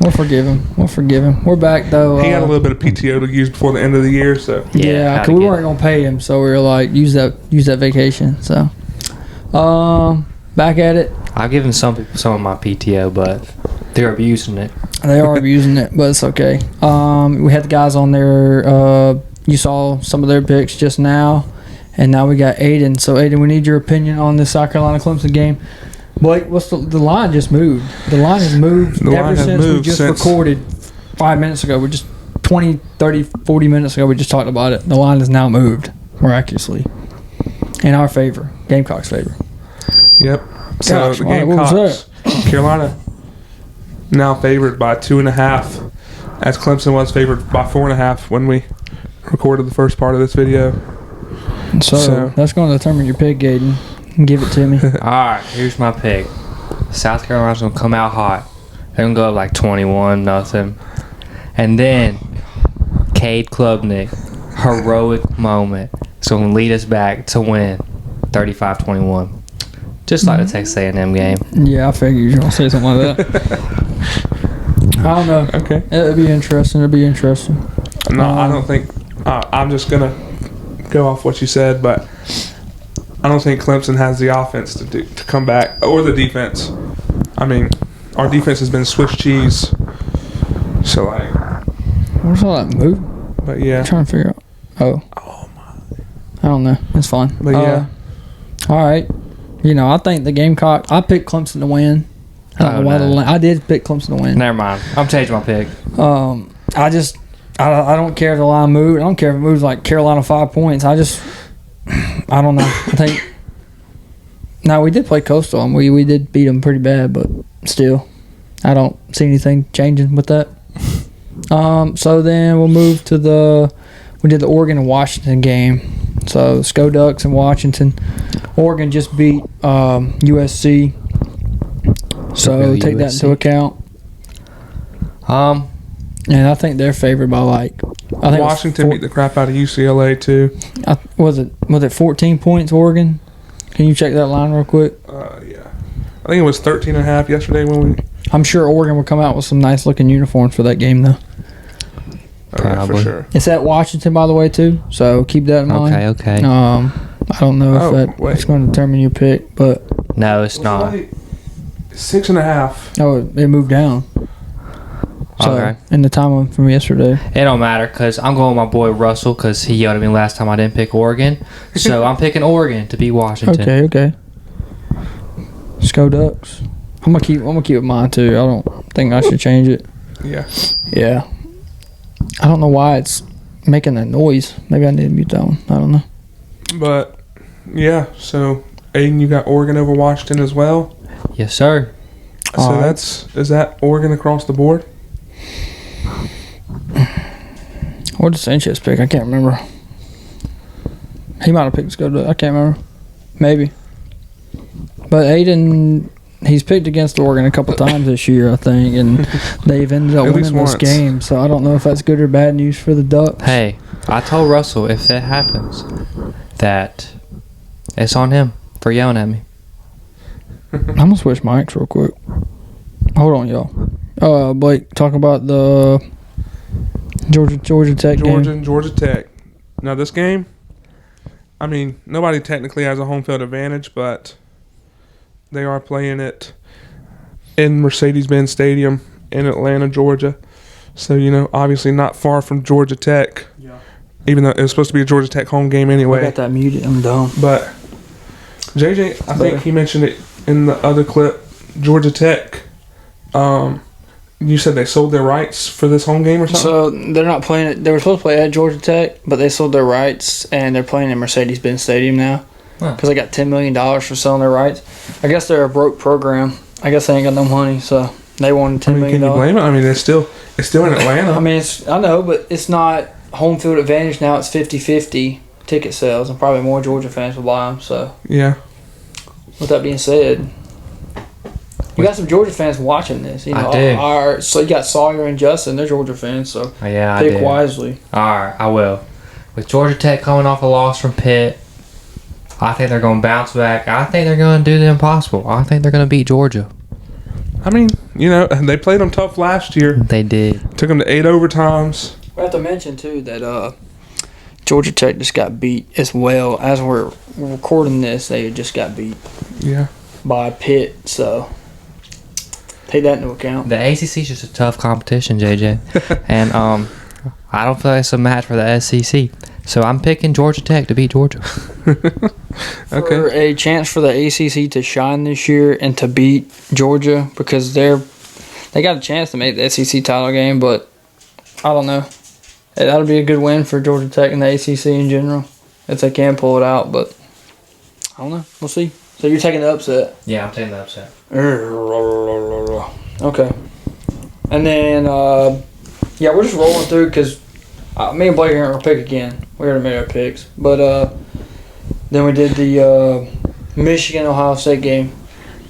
[SPEAKER 1] We'll forgive him. We're back though.
[SPEAKER 2] He had a little bit of PTO to use before the end of the year, so
[SPEAKER 1] Yeah,
[SPEAKER 7] had
[SPEAKER 1] because
[SPEAKER 7] to
[SPEAKER 1] we
[SPEAKER 7] get
[SPEAKER 1] weren't gonna pay him, so we were like, use that vacation. So, back at it.
[SPEAKER 7] I've given some people some of my PTO, but they're abusing it.
[SPEAKER 1] They are abusing it, but it's okay. We had the guys on there. You saw some of their picks just now, and now we got Aiden. So, Aiden, we need your opinion on this South Carolina Clemson game. Blake, what's the line just moved? The line has moved ever since we just recorded 5 minutes ago. We're just 20, 30, 40 minutes ago. We just talked about it. The line has now moved miraculously in our favor, Gamecocks' favor.
[SPEAKER 2] Yep. So
[SPEAKER 1] Gosh,
[SPEAKER 2] the
[SPEAKER 1] what was
[SPEAKER 2] Gamecocks, Carolina, now favored by 2.5, as Clemson was favored by 4.5 when we recorded the first part of this video.
[SPEAKER 1] So that's going to determine your pick, Aiden. Give it to me.
[SPEAKER 7] Alright, here's my pick. South Carolina's gonna come out hot. They're gonna go up like 21-0. And then Cade Klubnik, heroic moment. It's gonna lead us back to win 35-21. Just like the Texas A&M game.
[SPEAKER 1] Yeah, I figured you were going to say something like that. I don't know.
[SPEAKER 2] Okay.
[SPEAKER 1] It'll be interesting.
[SPEAKER 2] No, I don't think. I'm just gonna go off what you said, but I don't think Clemson has the offense to come back, or the defense. I mean, our defense has been Swiss cheese. So like,
[SPEAKER 1] Where's all that move?
[SPEAKER 2] but yeah.
[SPEAKER 1] I'm trying to figure out. Oh my. I don't know. It's fine.
[SPEAKER 2] But yeah.
[SPEAKER 1] All right. I think the Gamecock. I picked Clemson to win. I don't know why
[SPEAKER 7] no.
[SPEAKER 1] I did pick Clemson to win.
[SPEAKER 7] Never mind. I'm changing my pick.
[SPEAKER 1] I don't care if the line moved. I don't care if it moves like Carolina 5 points. I don't know. I think. Now we did play Coastal and we did beat them pretty bad, but still, I don't see anything changing with that. So then we'll move to we did the Oregon and Washington game. So Sco Ducks and Washington. Oregon just beat USC. So take that into account. And I think they're favored by I think
[SPEAKER 2] Washington beat the crap out of UCLA too.
[SPEAKER 1] Was it 14 points, Oregon? Can you check that line real quick?
[SPEAKER 2] Yeah. I think it was 13.5 yesterday when we.
[SPEAKER 1] I'm sure Oregon will come out with some nice looking uniforms for that game though.
[SPEAKER 2] For sure.
[SPEAKER 1] It's at Washington, by the way, too. So keep that in mind.
[SPEAKER 7] Okay.
[SPEAKER 1] I don't know if it's going to determine your pick, but
[SPEAKER 7] No, it's not.
[SPEAKER 2] 6.5.
[SPEAKER 1] it moved down. So,
[SPEAKER 7] Okay.
[SPEAKER 1] in the time from yesterday.
[SPEAKER 7] It don't matter because I'm going with my boy Russell because he yelled at me last time I didn't pick Oregon. So I'm picking Oregon to beat Washington.
[SPEAKER 1] Okay. Sco Ducks. I'm gonna keep with mine too. I don't think I should change it. Yeah. I don't know why it's making that noise. Maybe I need to mute that one. I don't know.
[SPEAKER 2] But yeah, so Aiden, you got Oregon over Washington as well.
[SPEAKER 7] Yes, sir.
[SPEAKER 2] So
[SPEAKER 1] All right.
[SPEAKER 2] is that Oregon across the board?
[SPEAKER 1] What did Sanchez pick? I can't remember. He might have picked Sco Ducks. I can't remember. Maybe. But Aiden, he's picked against Oregon a couple times this year, I think, and they've ended up
[SPEAKER 2] At least
[SPEAKER 1] winning this
[SPEAKER 2] once.
[SPEAKER 1] game. So I don't know if that's good or bad news for the Ducks.
[SPEAKER 7] Hey, I told Russell if that happens, that it's on him for yelling at me.
[SPEAKER 1] I'm gonna switch mics real quick. Hold on, y'all. Blake, talk about the Georgia Tech game.
[SPEAKER 2] Georgia and Georgia Tech. Now this game, I mean, nobody technically has a home field advantage, but they are playing it in Mercedes-Benz Stadium in Atlanta, Georgia. So, obviously not far from Georgia Tech.
[SPEAKER 1] Yeah.
[SPEAKER 2] Even though it was supposed to be a Georgia Tech home game
[SPEAKER 1] I
[SPEAKER 2] anyway.
[SPEAKER 1] got that muted. I'm dumb.
[SPEAKER 2] But JJ, I think he mentioned it in the other clip. Georgia Tech You said they sold their rights for this home game or something?
[SPEAKER 1] So they're not playing it. They were supposed to play at Georgia Tech, but they sold their rights, and they're playing in Mercedes-Benz Stadium now because they got $10 million for selling their rights. I guess they're a broke program. I guess they ain't got no money, so they wanted $10 million.
[SPEAKER 2] Can you blame it? I mean, it's still in Atlanta.
[SPEAKER 1] I mean, I know, but it's not home field advantage now. It's 50-50 ticket sales, and probably more Georgia fans will buy them. So
[SPEAKER 2] yeah.
[SPEAKER 1] With that being said, you got some Georgia fans watching this. You know,
[SPEAKER 7] I do.
[SPEAKER 1] So you got Sawyer and Justin. They're Georgia fans, so
[SPEAKER 7] yeah,
[SPEAKER 1] pick wisely.
[SPEAKER 7] All right, I will. With Georgia Tech coming off a loss from Pitt, I think they're going to bounce back. I think they're going to do the impossible. I think they're going to beat Georgia.
[SPEAKER 2] I mean, you know, they played them tough last year.
[SPEAKER 7] They did.
[SPEAKER 2] Took them to 8 overtimes.
[SPEAKER 1] We have to mention, too, that Georgia Tech just got beat as well. As we're recording this, they just got beat by Pitt, so take that into account.
[SPEAKER 7] The ACC is just a tough competition, JJ. And I don't feel like it's a match for the SEC. So I'm picking Georgia Tech to beat Georgia.
[SPEAKER 2] Okay.
[SPEAKER 1] For a chance for the ACC to shine this year and to beat Georgia, because they got a chance to make the SEC title game, but I don't know. That'll be a good win for Georgia Tech and the ACC in general if they can pull it out, but I don't know. We'll see. So you're taking the upset?
[SPEAKER 7] Yeah, I'm taking the upset.
[SPEAKER 1] Okay. And then, we're just rolling through because me and Blake aren't going to pick again. We already made our picks. But then we did the Michigan-Ohio State game.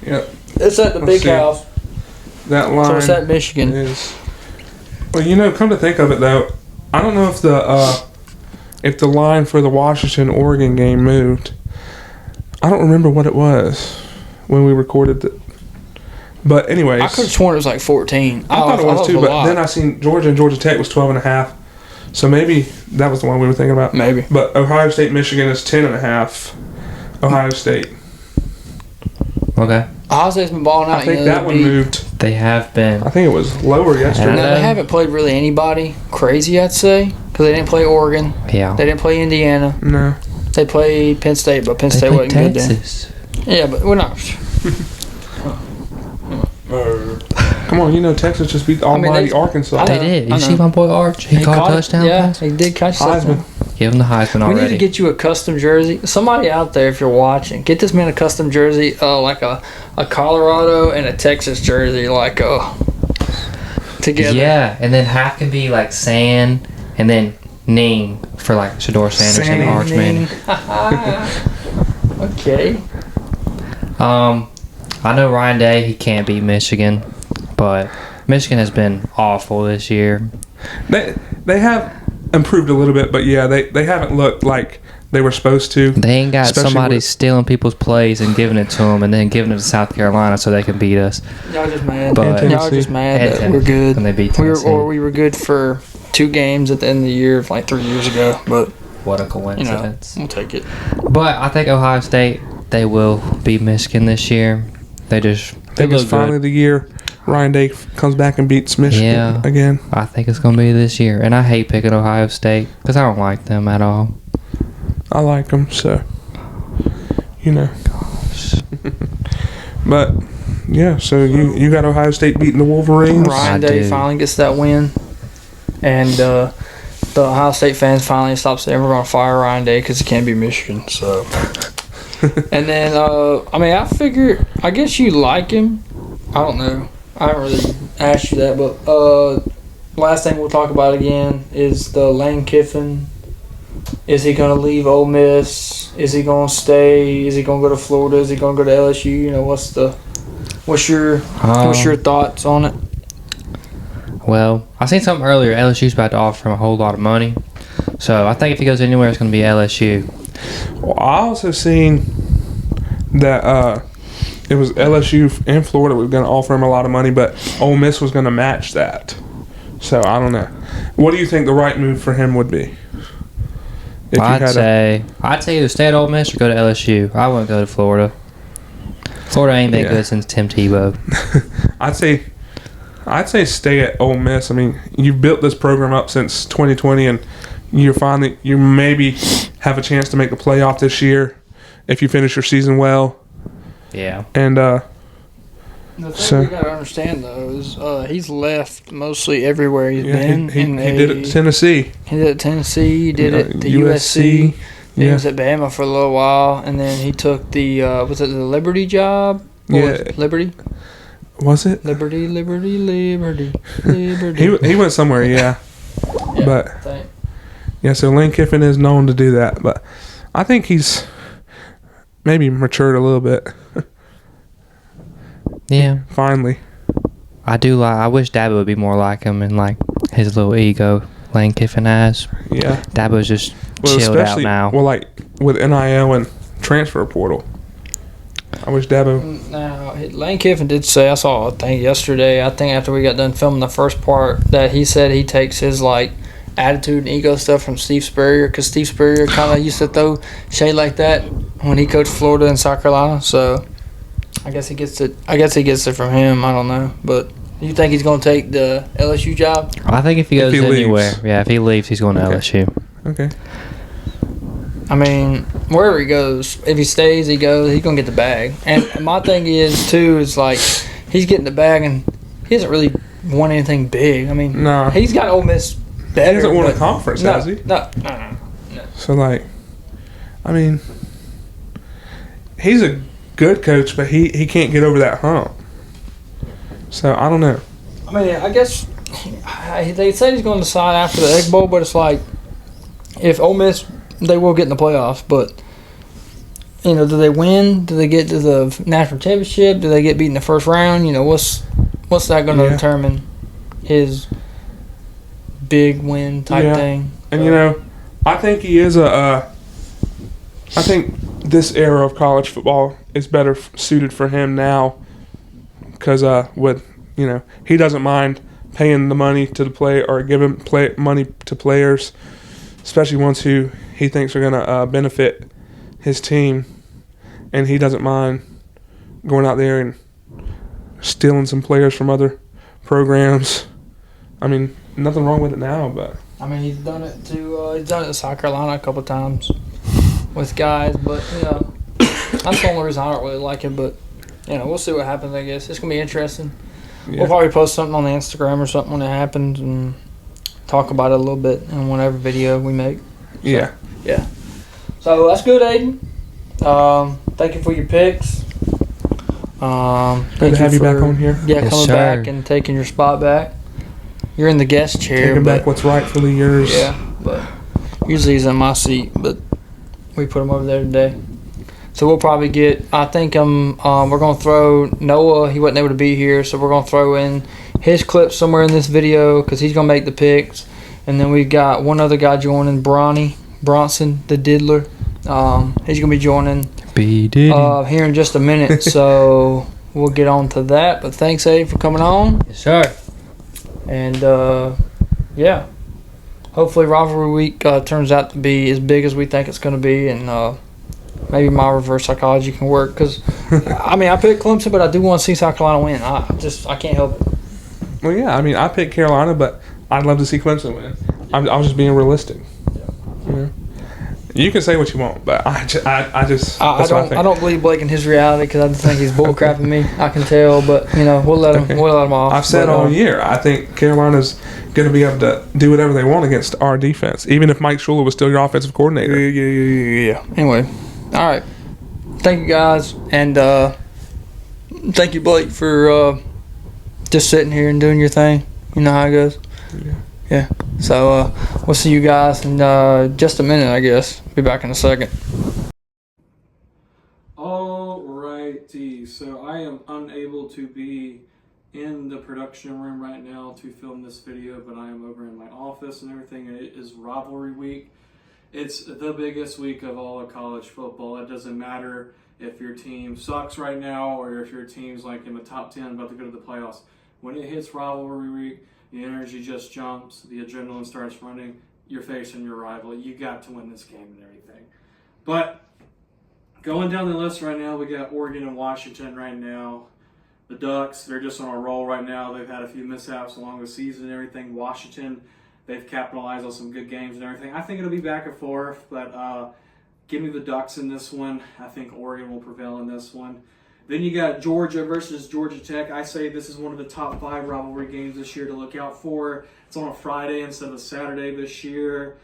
[SPEAKER 2] Yep.
[SPEAKER 1] It's at the Big House.
[SPEAKER 2] That line
[SPEAKER 1] So it's at Michigan.
[SPEAKER 2] Well, you know, come to think of it, though, I don't know if the line for the Washington-Oregon game moved. I don't remember what it was when we recorded it. But anyways.
[SPEAKER 1] I could have sworn it was like 14.
[SPEAKER 2] I thought it was too, but then I seen Georgia and Georgia Tech was 12.5. So maybe that was the one we were thinking about.
[SPEAKER 1] Maybe.
[SPEAKER 2] But Ohio State, Michigan is 10.5. Ohio State.
[SPEAKER 7] Okay.
[SPEAKER 1] Ohio State's been balling out.
[SPEAKER 2] I think that one moved.
[SPEAKER 7] They have been.
[SPEAKER 2] I think it was lower yesterday.
[SPEAKER 1] No, they haven't played really anybody crazy, I'd say, because they didn't play Oregon.
[SPEAKER 7] Yeah.
[SPEAKER 1] They didn't play Indiana.
[SPEAKER 2] No.
[SPEAKER 1] They played Penn State, but Penn State wasn't good then. Yeah, but we're not.
[SPEAKER 2] Come on, you know Texas just beat almighty Arkansas.
[SPEAKER 7] They did. You see my boy Arch? He caught a touchdown pass?
[SPEAKER 1] He did catch
[SPEAKER 2] Heisman.
[SPEAKER 7] Give him the Heisman already.
[SPEAKER 1] We need to get you a custom jersey. Somebody out there, if you're watching, get this man a custom jersey, like a Colorado and a Texas jersey, like together.
[SPEAKER 7] Yeah, and then half can be like Sand, and then Ning for like Shador Sanders and Arch Manning.
[SPEAKER 1] Okay.
[SPEAKER 7] I know Ryan Day, he can't beat Michigan, but Michigan has been awful this year.
[SPEAKER 2] They have improved a little bit, but yeah, they haven't looked like they were supposed to.
[SPEAKER 7] They ain't got somebody stealing people's plays and giving it to them, and then giving it to South Carolina so they can beat us.
[SPEAKER 1] Y'all just mad.
[SPEAKER 7] But
[SPEAKER 1] Y'all just mad that we're good.
[SPEAKER 7] When they beat
[SPEAKER 1] we were good for 2 games at the end of the year, like 3 years ago. But
[SPEAKER 7] what a coincidence!
[SPEAKER 1] We'll take it.
[SPEAKER 7] But I think Ohio State, they will beat Michigan this year. They
[SPEAKER 2] think it's finally the year Ryan Day comes back and beats Michigan again.
[SPEAKER 7] I think it's going to be this year. And I hate picking Ohio State because I don't like them at all.
[SPEAKER 2] I like them, so, you know.
[SPEAKER 7] Gosh.
[SPEAKER 2] But, yeah, so you got Ohio State beating the Wolverines.
[SPEAKER 1] Ryan Day finally gets that win. And the Ohio State fans finally stop saying we're going to fire Ryan Day because he can't be Michigan, so... And then, I guess you like him. I don't know. I haven't really asked you that, but last thing we'll talk about again is the Lane Kiffin. Is he going to leave Ole Miss? Is he going to stay? Is he going to go to Florida? Is he going to go to LSU? You know, what's your thoughts on it?
[SPEAKER 7] Well, I seen something earlier. LSU's about to offer him a whole lot of money. So I think if he goes anywhere, it's going to be LSU.
[SPEAKER 2] Well, I also seen that it was LSU and Florida was going to offer him a lot of money, but Ole Miss was going to match that. So I don't know. What do you think the right move for him would be?
[SPEAKER 7] I'd say either stay at Ole Miss or go to LSU. I wouldn't go to Florida. Florida ain't been good since Tim Tebow.
[SPEAKER 2] I'd say stay at Ole Miss. I mean, you've built this program up since 2020, and you maybe have a chance to make the playoff this year if you finish your season well.
[SPEAKER 7] Yeah.
[SPEAKER 2] And
[SPEAKER 1] The thing
[SPEAKER 2] So-
[SPEAKER 1] we gotta understand though is he's left mostly everywhere he's
[SPEAKER 2] Yeah,
[SPEAKER 1] been.
[SPEAKER 2] he did it at Tennessee.
[SPEAKER 1] He did it at Tennessee. He did it to USC. Then he was at Bama for a little while, and then he took the was it the Liberty job? What was it? Liberty.
[SPEAKER 2] Was it?
[SPEAKER 1] Liberty.
[SPEAKER 2] He went somewhere, yeah. But yeah, so Lane Kiffin is known to do that, but I think he's maybe matured a little bit.
[SPEAKER 7] Yeah.
[SPEAKER 2] Finally.
[SPEAKER 7] I wish Dabo would be more like him and like his little ego Lane Kiffin has.
[SPEAKER 2] Yeah.
[SPEAKER 7] Dabo's just chilled out now.
[SPEAKER 2] Well, like with NIL and transfer portal. I wish Dabo.
[SPEAKER 1] Now, Lane Kiffin did say, I saw a thing yesterday, I think after we got done filming the first part, that he said he takes his like attitude and ego stuff from Steve Spurrier, because Steve Spurrier kind of used to throw shade like that when he coached Florida and South Carolina. So I guess he gets it from him. I don't know, but you think he's going to take the LSU job?
[SPEAKER 7] I think if he goes anywhere,
[SPEAKER 2] leaves.
[SPEAKER 7] if he leaves, he's going to LSU.
[SPEAKER 2] Okay.
[SPEAKER 1] I mean, wherever he goes, if he stays, he's going to get the bag. And my thing is, too, is like, he's getting the bag and he hasn't really won anything big. I mean,
[SPEAKER 2] No.
[SPEAKER 1] he's got Ole Miss better.
[SPEAKER 2] He hasn't won a
[SPEAKER 1] but-
[SPEAKER 2] conference,
[SPEAKER 1] no,
[SPEAKER 2] has he?
[SPEAKER 1] No.
[SPEAKER 2] So, like, I mean, he's a good coach, but he can't get over that hump. So, I don't know.
[SPEAKER 1] I mean, I guess they said he's going to decide after the Egg Bowl, but it's like, if Ole Miss, they will get in the playoffs, but, you know, do they win? Do they get to the national championship? Do they get beat in the first round? You know, what's that going to determine his big win type thing?
[SPEAKER 2] And, you know, I think he is I think this era of college football is better suited for him now because he doesn't mind paying the money to the play or giving money to players, especially ones who he thinks are going to benefit his team, and he doesn't mind going out there and stealing some players from other programs. I mean, nothing wrong with it now, but
[SPEAKER 1] I mean, he's done it to South Carolina a couple times with guys, but you know, that's the only reason I don't really like him. But you know, we'll see what happens. I guess it's gonna be interesting.
[SPEAKER 2] yeah.
[SPEAKER 1] We'll probably post something on the Instagram or something when it happens and talk about it a little bit in whatever video we make.
[SPEAKER 2] Yeah.
[SPEAKER 1] So that's good, Aiden. Thank you for your picks.
[SPEAKER 2] Good to have you back on here.
[SPEAKER 1] Yeah,
[SPEAKER 7] Yes,
[SPEAKER 1] coming
[SPEAKER 7] sir.
[SPEAKER 1] back and taking your spot back. You're in the guest chair.
[SPEAKER 2] Taking
[SPEAKER 1] but,
[SPEAKER 2] back what's rightfully yours.
[SPEAKER 1] Yeah, but usually he's in my seat, but we put him over there today. So we'll probably get. I think we're gonna throw Noah. He wasn't able to be here, so we're gonna throw in his clip somewhere in this video because he's gonna make the picks. And then we've got one other guy joining, Bronson, the Diddler. He's gonna be joining here in just a minute. So we'll get on to that. But thanks, Aiden, for coming on.
[SPEAKER 7] Yes, sir.
[SPEAKER 1] And yeah, hopefully Rivalry Week turns out to be as big as we think it's going to be, and maybe my reverse psychology can work. Because I mean, I picked Clemson, but I do want to see South Carolina win. I can't help it.
[SPEAKER 2] Well, yeah. I mean, I picked Carolina, but I'd love to see Clemson win. I was just being realistic. You know? You can say what you want, but I just that's what I think.
[SPEAKER 1] I don't believe Blake in his reality because I just think he's bullcrapping me. I can tell, but you know, we'll let him off.
[SPEAKER 2] I've said all year, I think Carolina's going to be able to do whatever they want against our defense, even if Mike Shula was still your offensive coordinator.
[SPEAKER 1] Yeah. Anyway, all right. Thank you guys, and thank you, Blake, for just sitting here and doing your thing. You know how it goes. Yeah. So we'll see you guys in just a minute, I guess. Be back in a second. Alrighty, so I am unable to be in the production room right now to film this video, but I am over in my office and everything, and it is Rivalry Week. It's the biggest week of all of college football. It doesn't matter if your team sucks right now or if your team's like in the top 10 about to go to the playoffs. When it hits Rivalry Week, the energy just jumps, the adrenaline starts running, you're facing your rival. You got to win this game and everything. But going down the list right now, we got Oregon and Washington right now. The Ducks, they're just on a roll right now. They've had a few mishaps along the season and everything. Washington, they've capitalized on some good games and everything. I think it'll be back and forth, but give me the Ducks in this one. I think Oregon will prevail in this one. Then you got Georgia versus Georgia Tech. I say this is one of the top 5 rivalry games this year to look out for. It's on a Friday instead of a Saturday this year.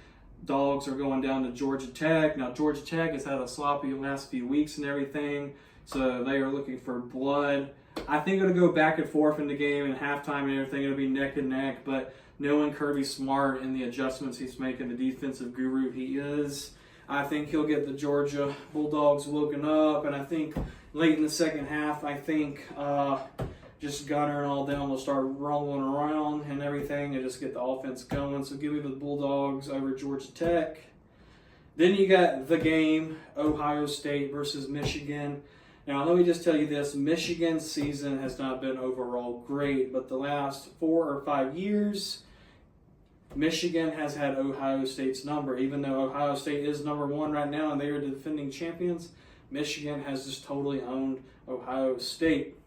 [SPEAKER 1] Dogs are going down to Georgia Tech. Now, Georgia Tech has had a sloppy last few weeks and everything, so they are looking for blood. I think it'll go back and forth in the game, and halftime and everything, it'll be neck and neck, but knowing Kirby Smart and the adjustments he's making, the defensive guru he is, I think he'll get the Georgia Bulldogs woken up, and I think late in the second half, I think just Gunner and all them will start rolling around and everything and just get the offense going. So give me the Bulldogs over Georgia Tech. Then you got the game, Ohio State versus Michigan. Now, let me just tell you this. Michigan's season has not been overall great, but the last 4 or 5 years, Michigan has had Ohio State's number. Even though Ohio State is number 1 right now and they are the defending champions, Michigan has just totally owned Ohio State.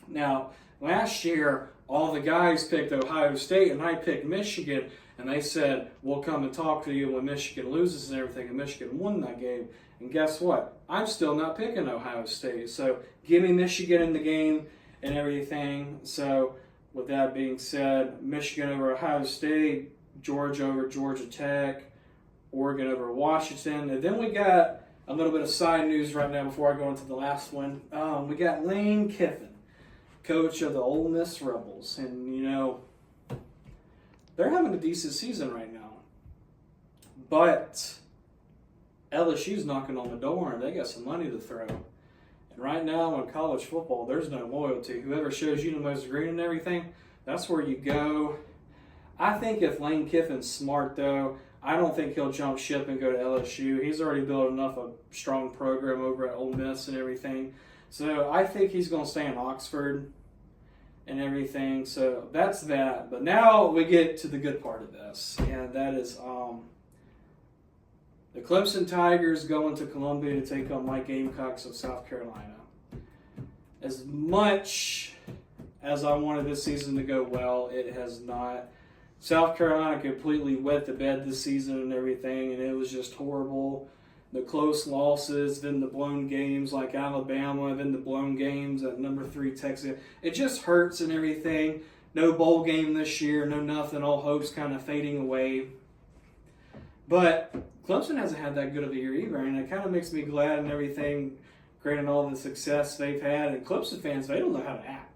[SPEAKER 1] Now, last year, all the guys picked Ohio State and I picked Michigan, and they said, we'll come and talk to you when Michigan loses and everything, and Michigan won that game. And guess what? I'm still not picking Ohio State. So give me Michigan in the game and everything. So with that being said, Michigan over Ohio State, Georgia over Georgia Tech, Oregon over Washington. And then we got a little bit of side news right now before I go into the last one. We got Lane Kiffin, coach of the Ole Miss Rebels. And, you know, they're having a decent season right now. But LSU's knocking on the door and they got some money to throw. And right now in college football, there's no loyalty. Whoever shows you the most green and everything, that's where you go. I think if Lane Kiffin's smart, though, I don't think he'll jump ship and go to LSU. He's already built enough a strong program over at Ole Miss and everything. So I think he's going to stay in Oxford and everything. So that's that. But now we get to the good part of this, and that is the Clemson Tigers going to Columbia to take on my Gamecocks of South Carolina. As much as I wanted this season to go well, it has not. South Carolina completely wet the bed this season and everything, and it was just horrible. The close losses, then the blown games like Alabama, then the blown games at number 3 Texas. It just hurts and everything. No bowl game this year, no nothing. All hope's kind of fading away. But Clemson hasn't had that good of a year either, and it kind of makes me glad and everything, granted all the success they've had. And Clemson fans, they don't know how to act.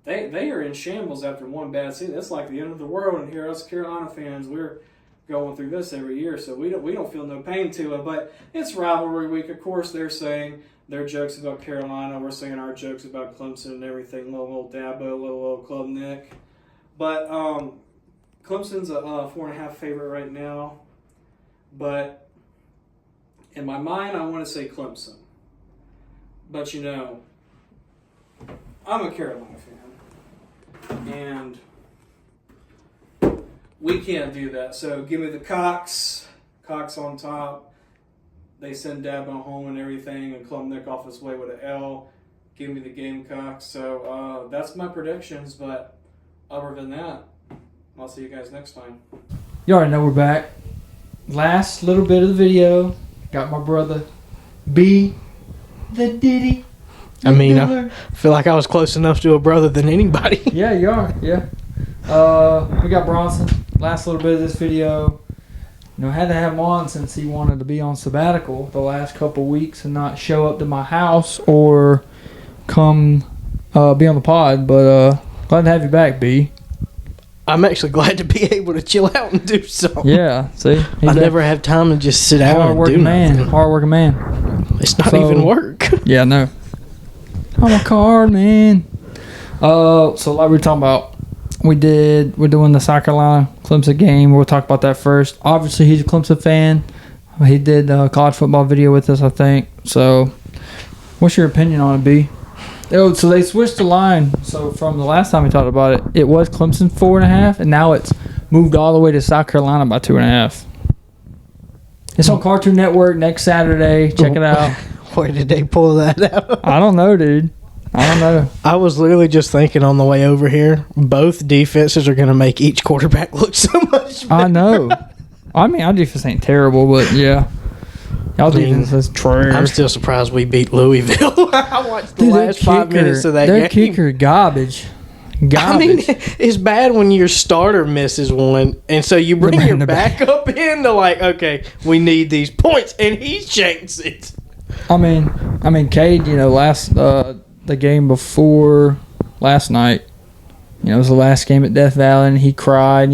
[SPEAKER 1] They are in shambles after one bad season. It's like the end of the world, and here us Carolina fans, we're going through this every year, so we don't feel no pain to it. But it's rivalry week. Of course, they're saying their jokes about Carolina. We're saying our jokes about Clemson and everything. Little Dabo, little Club Nick. But Clemson's a 4.5 favorite right now. But in my mind, I want to say Clemson. But you know, I'm a Carolina fan. And we can't do that. So give me the Cox. Cox on top. They send Dabo home and everything, and Klubnik off his way with an L. Give me the Gamecocks. So that's my predictions. But other than that, I'll see you guys next time. You already know we're back. Last little bit of the video. Got my brother B, the Diddy.
[SPEAKER 8] I mean, I feel like I was close enough to a brother than anybody.
[SPEAKER 1] Yeah, you are. Yeah. We got Bronson. Last little bit of this video. You know, had to have him on since he wanted to be on sabbatical the last couple weeks and not show up to my house or come be on the pod. But glad to have you back, B.
[SPEAKER 8] I'm actually glad to be able to chill out and do something.
[SPEAKER 1] Yeah, see?
[SPEAKER 8] I never have time to just sit down and do nothing.
[SPEAKER 1] Hard-working man.
[SPEAKER 8] It's not even work.
[SPEAKER 1] Yeah, no. I'm a card man. So like we were talking about, we're doing the South Carolina Clemson game. We'll talk about that first. Obviously, he's a Clemson fan. He did a college football video with us, I think. So, what's your opinion on it, B? Oh, so they switched the line. So from the last time we talked about it, it was Clemson 4.5, and now it's moved all the way to South Carolina by 2.5. It's on Cartoon Network next Saturday. Check it out.
[SPEAKER 8] Where did they pull that out?
[SPEAKER 1] I don't know, dude. I don't know.
[SPEAKER 8] I was literally just thinking on the way over here, both defenses are going to make each quarterback look so much better.
[SPEAKER 1] I know. I mean, our defense ain't terrible, but yeah. Y'all defense is trash.
[SPEAKER 8] I'm still surprised we beat Louisville. I watched the
[SPEAKER 1] Dude, their
[SPEAKER 8] last 5 minutes of that
[SPEAKER 1] their
[SPEAKER 8] game.
[SPEAKER 1] kicker garbage.
[SPEAKER 8] I mean, it's bad when your starter misses one, and so you bring your backup in to like, okay, we need these points, and he shanks it.
[SPEAKER 1] I mean, Cade. Last the game before last night. It was the last game at Death Valley, and he cried.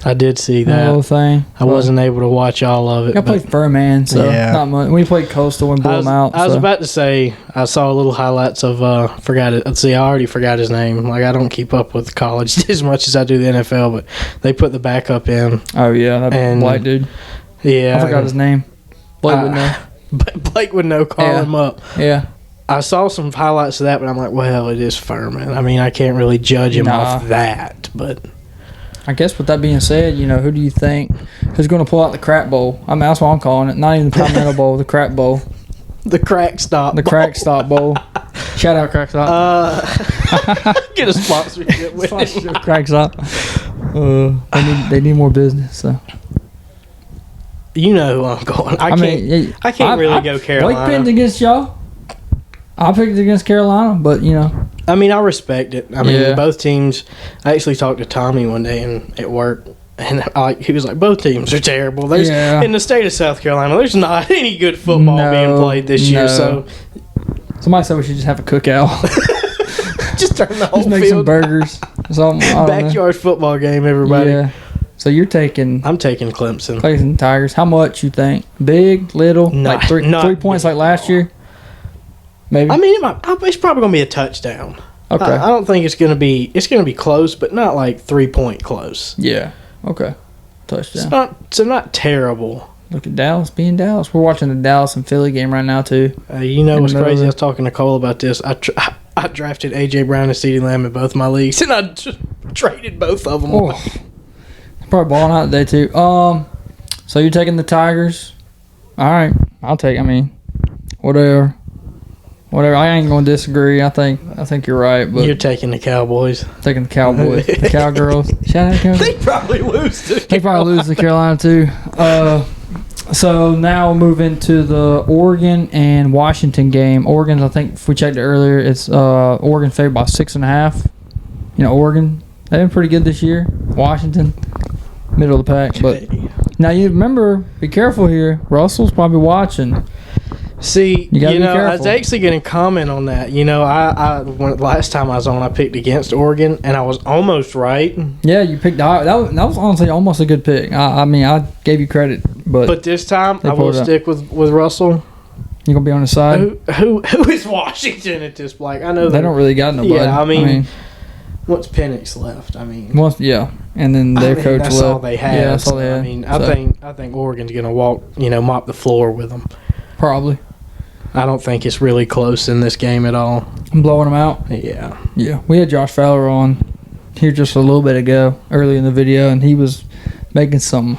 [SPEAKER 8] I did see
[SPEAKER 1] that whole
[SPEAKER 8] that.
[SPEAKER 1] thing.
[SPEAKER 8] I wasn't able to watch all of it.
[SPEAKER 1] I played Furman, so
[SPEAKER 8] Yeah.
[SPEAKER 1] not much. We played Coastal and blew them out.
[SPEAKER 8] I was
[SPEAKER 1] so.
[SPEAKER 8] about to say I saw little highlights of forgot it. Let's see, I already forgot his name. Like I don't keep up with college as much as I do the NFL, but they put the backup in.
[SPEAKER 1] Oh yeah, that
[SPEAKER 8] And-
[SPEAKER 1] black dude.
[SPEAKER 8] Yeah,
[SPEAKER 1] I forgot his name. Blake would know.
[SPEAKER 8] Blake would know. Call him up.
[SPEAKER 1] Yeah.
[SPEAKER 8] I saw some highlights of that, but I'm like, well, it is Furman. I mean, I can't really judge him off that, but.
[SPEAKER 1] I guess with that being said, who do you think is going to pull out the crap bowl? I mean, that's what I'm calling it. Not even the Palmetto Bowl, the crap bowl.
[SPEAKER 8] The crack stop.
[SPEAKER 1] The crack stop bowl. Shout out crack stop.
[SPEAKER 8] Get a sponsorship with it.
[SPEAKER 1] Crack stop. They need more business. So
[SPEAKER 8] You know who I'm going. I can't really go Carolina.
[SPEAKER 1] Blake picked against y'all. I picked against Carolina, but
[SPEAKER 8] I mean, I respect it. I mean,
[SPEAKER 1] Yeah.
[SPEAKER 8] both teams. I actually talked to Tommy one day at work, and he was like, "Both teams are terrible." There's in the state of South Carolina, there's not any good football being played this year. So
[SPEAKER 1] somebody said we should just have a cookout.
[SPEAKER 8] just turn the whole
[SPEAKER 1] Just make
[SPEAKER 8] field
[SPEAKER 1] some burgers.
[SPEAKER 8] backyard football game. Everybody.
[SPEAKER 1] Yeah. So you're taking
[SPEAKER 8] I'm taking Clemson.
[SPEAKER 1] Clemson Tigers. How much you think? Big, little, like three points like last year? Maybe.
[SPEAKER 8] I mean, it's probably going to be a touchdown.
[SPEAKER 1] Okay.
[SPEAKER 8] I don't think it's going to be. It's going to be close, but not like 3-point close.
[SPEAKER 1] Yeah. Okay. Touchdown.
[SPEAKER 8] It's not terrible.
[SPEAKER 1] Look at Dallas being Dallas. We're watching the Dallas and Philly game right now too.
[SPEAKER 8] You know what's crazy? I was talking to Cole about this. I drafted A.J. Brown and CeeDee Lamb in both my leagues, and I just traded both of them.
[SPEAKER 1] Oh. Probably balling out today too. So you're taking the Tigers? All right. I'll take. Whatever. I ain't gonna disagree. I think you're right. But
[SPEAKER 8] You're taking the Cowboys.
[SPEAKER 1] taking the Cowboys, the Cowgirls. Shout out Cowgirls.
[SPEAKER 8] They probably lose to.
[SPEAKER 1] They probably lose to Carolina too. So now we'll move into the Oregon and Washington game. Oregon, I think if we checked it earlier, it's Oregon favored by 6.5. Oregon, they've been pretty good this year. Washington, middle of the pack. But now you remember, be careful here. Russell's probably watching.
[SPEAKER 8] See,
[SPEAKER 1] You gotta be
[SPEAKER 8] I was
[SPEAKER 1] careful.
[SPEAKER 8] actually going to comment on that. Last time I was on, I picked against Oregon, and I was almost right.
[SPEAKER 1] Yeah, you picked that was honestly almost a good pick. I gave you credit, but
[SPEAKER 8] this time
[SPEAKER 1] They
[SPEAKER 8] I will
[SPEAKER 1] pulled it up.
[SPEAKER 8] stick with Russell.
[SPEAKER 1] you're gonna be on the side.
[SPEAKER 8] Who is Washington at this point? I know
[SPEAKER 1] They don't really got nobody.
[SPEAKER 8] Yeah, I mean, what's Penix left? I mean,
[SPEAKER 1] once and then their coach
[SPEAKER 8] that's
[SPEAKER 1] left.
[SPEAKER 8] all they have.
[SPEAKER 1] Yeah, that's all they
[SPEAKER 8] So,
[SPEAKER 1] have.
[SPEAKER 8] I mean,
[SPEAKER 1] So,
[SPEAKER 8] I think Oregon's going to mop the floor with them.
[SPEAKER 1] probably.
[SPEAKER 8] I don't think it's really close in this game at all.
[SPEAKER 1] I'm blowing them out.
[SPEAKER 8] Yeah.
[SPEAKER 1] Yeah, we had Josh Fowler on here just a little bit ago, early in the video, and he was making some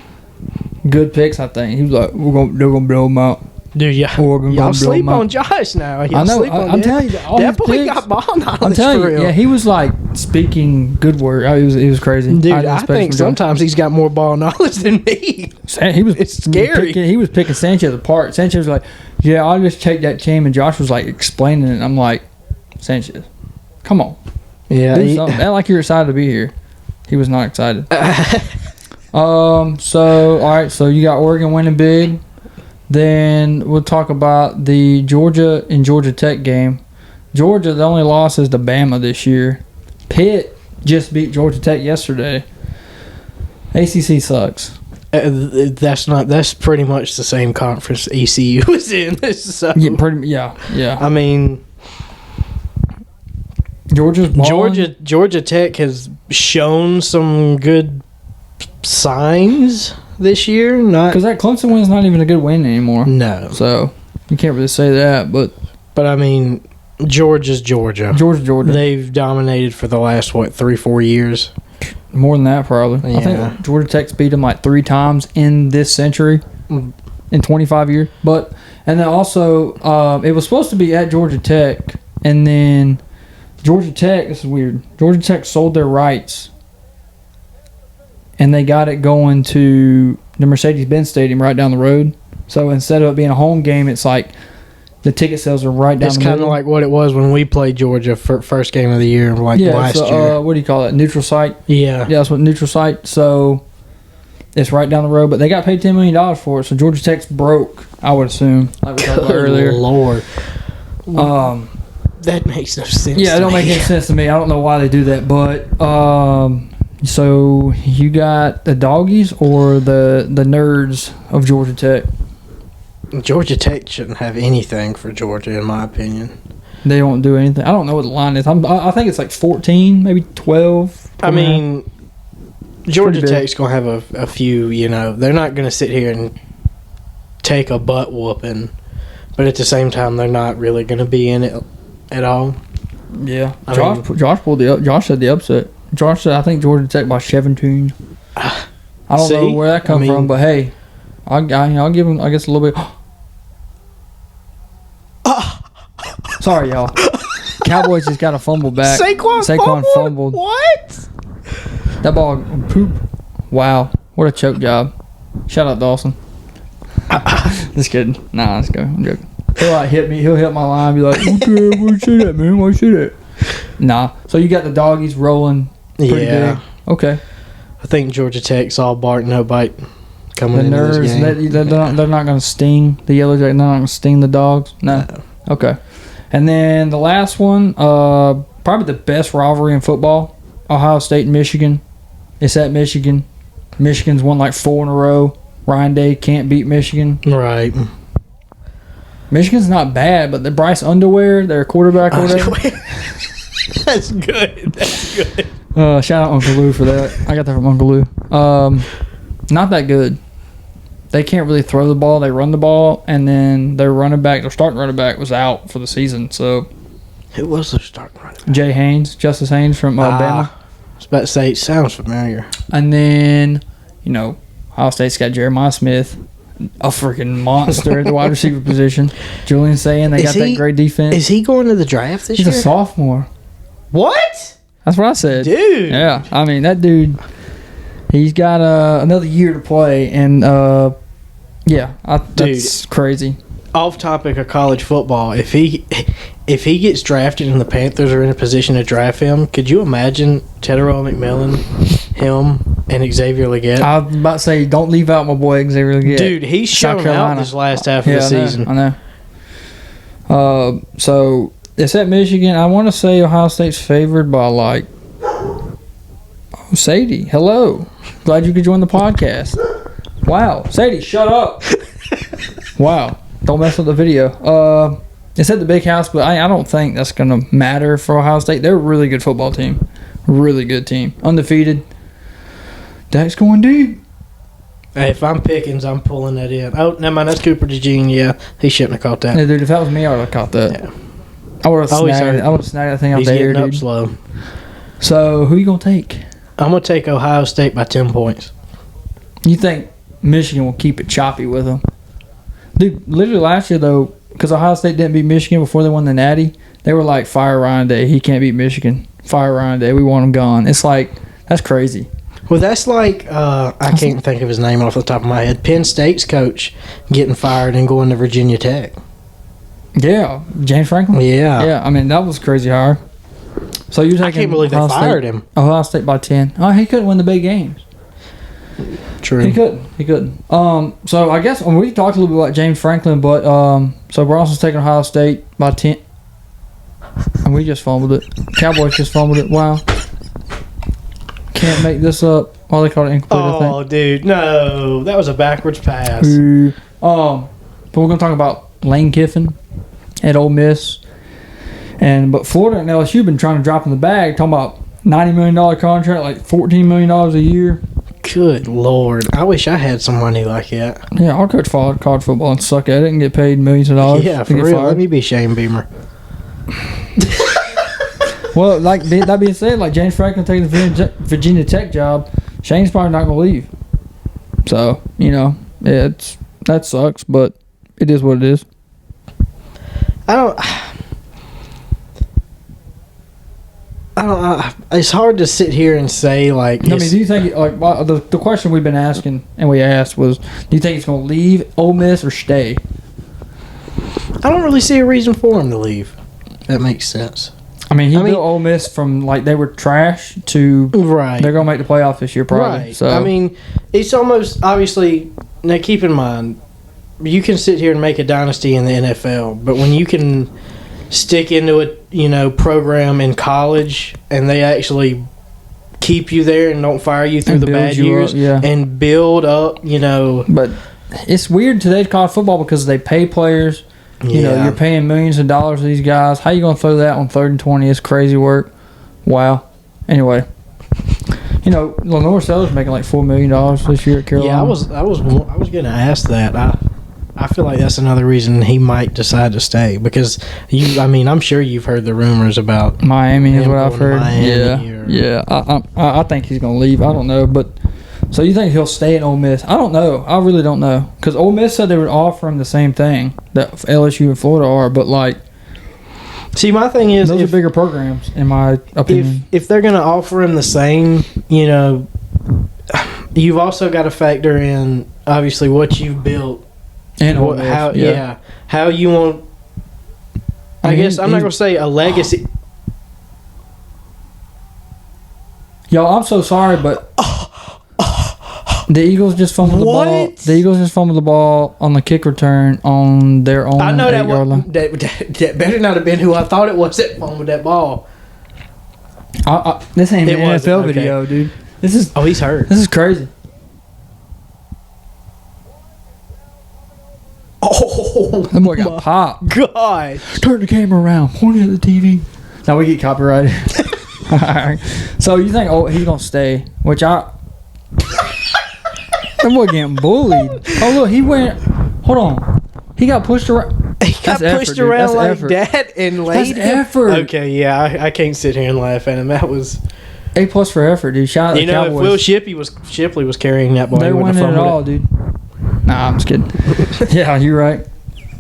[SPEAKER 1] good picks. I think he was like, "They're gonna blow them out."
[SPEAKER 8] Dude,
[SPEAKER 1] Oregon
[SPEAKER 8] y'all
[SPEAKER 1] gonna blow
[SPEAKER 8] sleep
[SPEAKER 1] 'em out.
[SPEAKER 8] on Josh now. Y'all
[SPEAKER 1] I know.
[SPEAKER 8] sleep on
[SPEAKER 1] I'm
[SPEAKER 8] him.
[SPEAKER 1] telling you, all
[SPEAKER 8] that
[SPEAKER 1] his
[SPEAKER 8] boy
[SPEAKER 1] picks,
[SPEAKER 8] got ball knowledge
[SPEAKER 1] I'm telling
[SPEAKER 8] for
[SPEAKER 1] you,
[SPEAKER 8] real.
[SPEAKER 1] yeah, he was like speaking good word. He was crazy.
[SPEAKER 8] Dude,
[SPEAKER 1] didn't
[SPEAKER 8] I
[SPEAKER 1] expect
[SPEAKER 8] think
[SPEAKER 1] from Josh.
[SPEAKER 8] sometimes he's got more ball knowledge than me.
[SPEAKER 1] He was
[SPEAKER 8] It's scary.
[SPEAKER 1] He was picking Sanchez apart. Sanchez was like, "Yeah, I'll just take that team," and Josh was like explaining it. I'm like, "Sanchez, come on,
[SPEAKER 8] Yeah.
[SPEAKER 1] do something. Act like you're excited to be here." He was not excited. So all right. So you got Oregon winning big. Then we'll talk about the Georgia and Georgia Tech game. Georgia, the only loss is to Bama this year. Pitt just beat Georgia Tech yesterday. ACC sucks.
[SPEAKER 8] That's pretty much the same conference ECU was in. So,
[SPEAKER 1] Yeah.
[SPEAKER 8] I mean,
[SPEAKER 1] Georgia's balling.
[SPEAKER 8] Georgia Tech has shown some good signs this year. Not
[SPEAKER 1] Because that Clemson win's not even a good win anymore.
[SPEAKER 8] no,
[SPEAKER 1] So you can't really say that. But
[SPEAKER 8] but I mean, Georgia's Georgia.
[SPEAKER 1] Georgia.
[SPEAKER 8] They've dominated for the last 3-4 years.
[SPEAKER 1] More than that, probably. I
[SPEAKER 8] Yeah.
[SPEAKER 1] think Georgia Tech's beat them like 3 times in this century, in 25 years. And then also, it was supposed to be at Georgia Tech, and then Georgia Tech, this is weird, Georgia Tech sold their rights, and they got it going to the Mercedes-Benz Stadium right down the road. So instead of it being a home game, it's like the ticket sales are right down
[SPEAKER 8] It's
[SPEAKER 1] the
[SPEAKER 8] kind of
[SPEAKER 1] middle.
[SPEAKER 8] like what it was when we played Georgia for first game of the year, like last year.
[SPEAKER 1] What do you call it? Neutral site?
[SPEAKER 8] Yeah.
[SPEAKER 1] Yeah, that's what neutral site. So it's right down the road, but they got paid $10 million for it. So Georgia Tech's broke, I would assume, like we talked about earlier.
[SPEAKER 8] Lord. That makes no sense.
[SPEAKER 1] Yeah, it don't make any sense to me. I don't know why they do that, but so you got the doggies or the nerds of Georgia Tech?
[SPEAKER 8] Georgia Tech shouldn't have anything for Georgia, in my opinion.
[SPEAKER 1] They won't do anything. I don't know what the line is. I think it's like 14, maybe 12.
[SPEAKER 8] I mean, Georgia
[SPEAKER 1] big.
[SPEAKER 8] Tech's going to have a few, they're not going to sit here and take a butt whooping, but at the same time, they're not really going to be in it at all.
[SPEAKER 1] Yeah.
[SPEAKER 8] Josh
[SPEAKER 1] said the upset. Josh said, I think Georgia Tech by 17. I don't know where that come from, but hey, I'll give them, I guess, a little bit. Sorry, y'all. Cowboys just got a fumble back.
[SPEAKER 8] Saquon
[SPEAKER 1] fumbled.
[SPEAKER 8] What?
[SPEAKER 1] That ball poop. Wow. What a choke job. Shout out Dawson. Just kidding. Nah, let's go. I'm joking. He'll like hit me. He'll hit my line and be like, okay, why you say that, man? Why you say that? Nah. So you got the doggies rolling pretty big. Okay.
[SPEAKER 8] I think Georgia Tech's all bark, no bite coming
[SPEAKER 1] The
[SPEAKER 8] into this
[SPEAKER 1] nerds,
[SPEAKER 8] game.
[SPEAKER 1] they're not going to sting the Yellow Jackets. They're not going to sting the dogs. No. Okay. And then the last one, probably the best rivalry in football, Ohio State and Michigan. It's at Michigan. Michigan's won like 4 in a row. Ryan Day can't beat Michigan.
[SPEAKER 8] Right.
[SPEAKER 1] Michigan's not bad, but the Bryce Underwear, their quarterback or whatever.
[SPEAKER 8] That's good. That's good.
[SPEAKER 1] Shout out Uncle Lou for that. I got that from Uncle Lou. Not that good. They can't really throw the ball. They run the ball, and then their starting running back was out for the season. So
[SPEAKER 8] Who was their starting running back?
[SPEAKER 1] Justice Haynes from Alabama.
[SPEAKER 8] I was about to say, it sounds familiar.
[SPEAKER 1] And then, Ohio State's got Jeremiah Smith, a freaking monster at the wide receiver position. Julian saying they got that great defense.
[SPEAKER 8] Is he going to the draft this
[SPEAKER 1] He's
[SPEAKER 8] year?
[SPEAKER 1] a sophomore.
[SPEAKER 8] What?
[SPEAKER 1] That's what I said.
[SPEAKER 8] Dude.
[SPEAKER 1] Yeah. I mean, that dude, he's got another year to play. And, that's crazy.
[SPEAKER 8] Off topic of college football, if he gets drafted and the Panthers are in a position to draft him, could you imagine Tedero McMillan, him, and Xavier Legette?
[SPEAKER 1] I was about to say, don't leave out my boy Xavier Legette.
[SPEAKER 8] Dude, he's shown out this last half of the season.
[SPEAKER 1] I know. So it's at Michigan. I want to say Ohio State's favored by like. Oh, Sadie, hello. Glad you could join the podcast. Wow, Sadie, shut up. Wow, don't mess with the video. It's at the big house, but I don't think that's gonna matter for Ohio State. They're a really good football team. Really good team. Undefeated. Dak's going deep.
[SPEAKER 8] Hey, if I'm Pickens, I'm pulling that in. Oh, never mind. That's Cooper DeJean. Yeah, he shouldn't have caught that.
[SPEAKER 1] Yeah, dude, if that was me, I would have caught that.
[SPEAKER 8] Yeah.
[SPEAKER 1] I would have snagged that thing out
[SPEAKER 8] He's
[SPEAKER 1] there,
[SPEAKER 8] getting up
[SPEAKER 1] dude.
[SPEAKER 8] slow.
[SPEAKER 1] So, who you going to take?
[SPEAKER 8] I'm going to take Ohio State by 10 points.
[SPEAKER 1] You think Michigan will keep it choppy with them? Dude, literally last year, though, because Ohio State didn't beat Michigan before they won the Natty, they were like, fire Ryan Day. He can't beat Michigan. Fire Ryan Day. We want him gone. It's like, that's crazy.
[SPEAKER 8] Well, that's like, I can't think of his name off the top of my head. Penn State's coach getting fired and going to Virginia Tech.
[SPEAKER 1] Yeah. James Franklin?
[SPEAKER 8] Yeah.
[SPEAKER 1] Yeah, I mean, that was a crazy hire. So you're taking
[SPEAKER 8] I can't believe
[SPEAKER 1] Ohio
[SPEAKER 8] they fired
[SPEAKER 1] State,
[SPEAKER 8] him.
[SPEAKER 1] Ohio State by 10. Oh, he couldn't win the big games.
[SPEAKER 8] True.
[SPEAKER 1] He couldn't. So I guess we talked a little bit about James Franklin, but so Bronson's taking Ohio State by 10. And we just fumbled it. Cowboys just fumbled it. Wow. Can't make this up. Oh, they called it incomplete, I think.
[SPEAKER 8] Oh, dude, no. That was a backwards pass.
[SPEAKER 1] But we're going to talk about Lane Kiffin at Ole Miss. But Florida and LSU been trying to drop in the bag, talking about $90 million contract, like $14 million a year.
[SPEAKER 8] Good Lord. I wish I had some money like that.
[SPEAKER 1] Yeah, I'll coach college football and suck at it and get paid millions of dollars.
[SPEAKER 8] Yeah,
[SPEAKER 1] to
[SPEAKER 8] for
[SPEAKER 1] get
[SPEAKER 8] real.
[SPEAKER 1] fired.
[SPEAKER 8] Let me be Shane Beamer.
[SPEAKER 1] Well, like that being said, like James Franklin taking the Virginia Tech job, Shane's probably not going to leave. So, that sucks, but it is what it is.
[SPEAKER 8] I don't It's hard to sit here and say like.
[SPEAKER 1] I mean, do you think like the question we've been asking and we asked was, do you think he's going to leave Ole Miss or stay?
[SPEAKER 8] I don't really see a reason for him to leave. That makes sense.
[SPEAKER 1] I mean, built Ole Miss from like they were trash to
[SPEAKER 8] right.
[SPEAKER 1] They're going to make the playoffs this year, probably.
[SPEAKER 8] Right.
[SPEAKER 1] So
[SPEAKER 8] I mean, it's almost obviously. Now, keep in mind, you can sit here and make a dynasty in the NFL, but when you can stick into a program in college and they actually keep you there and don't fire you through the bad years and build up,
[SPEAKER 1] But it's weird today's college football because they pay players. You're paying millions of dollars to these guys. How you going to throw that on 3rd and 20? It's crazy work. Wow. Anyway, Lenore Sellers making like $4 million this year at Carolina.
[SPEAKER 8] Yeah, I was going to ask that. I feel like that's another reason he might decide to stay because I'm sure you've heard the rumors about
[SPEAKER 1] Miami is what I've heard. I think he's going to leave. I don't know, but so you think he'll stay at Ole Miss? I don't know. I really don't know because Ole Miss said they would offer him the same thing that LSU and Florida are, but like.
[SPEAKER 8] See, my thing is,
[SPEAKER 1] those are bigger programs, in my opinion.
[SPEAKER 8] If they're going to offer him the same, you've also got to factor in obviously what you've built
[SPEAKER 1] and
[SPEAKER 8] how you want. I guess I'm not going to say a legacy.
[SPEAKER 1] Y'all, I'm so sorry, but the Eagles just fumbled the ball. The Eagles just fumbled the ball on the kick return on their own.
[SPEAKER 8] I know that better not have been who I thought it was that fumbled that ball.
[SPEAKER 1] This ain't an NFL video, dude. This is
[SPEAKER 8] he's hurt.
[SPEAKER 1] This is crazy.
[SPEAKER 8] Oh,
[SPEAKER 1] that boy got popped.
[SPEAKER 8] God,
[SPEAKER 1] turn the camera around, point it at the TV. Now we get copyrighted. All right. So you think he's gonna stay? Which that boy getting bullied. Oh look, he went. Hold on. He got pushed around.
[SPEAKER 8] He got pushed around like that and laid.
[SPEAKER 1] That's effort.
[SPEAKER 8] Okay, yeah, I can't sit here and laugh at him. That was
[SPEAKER 1] A+ for effort, dude. Shout out to the Cowboys.
[SPEAKER 8] If Will Shipley was carrying that ball,
[SPEAKER 1] they wouldn't have fumbled it all, dude. Nah, I'm just kidding. Yeah, you're right.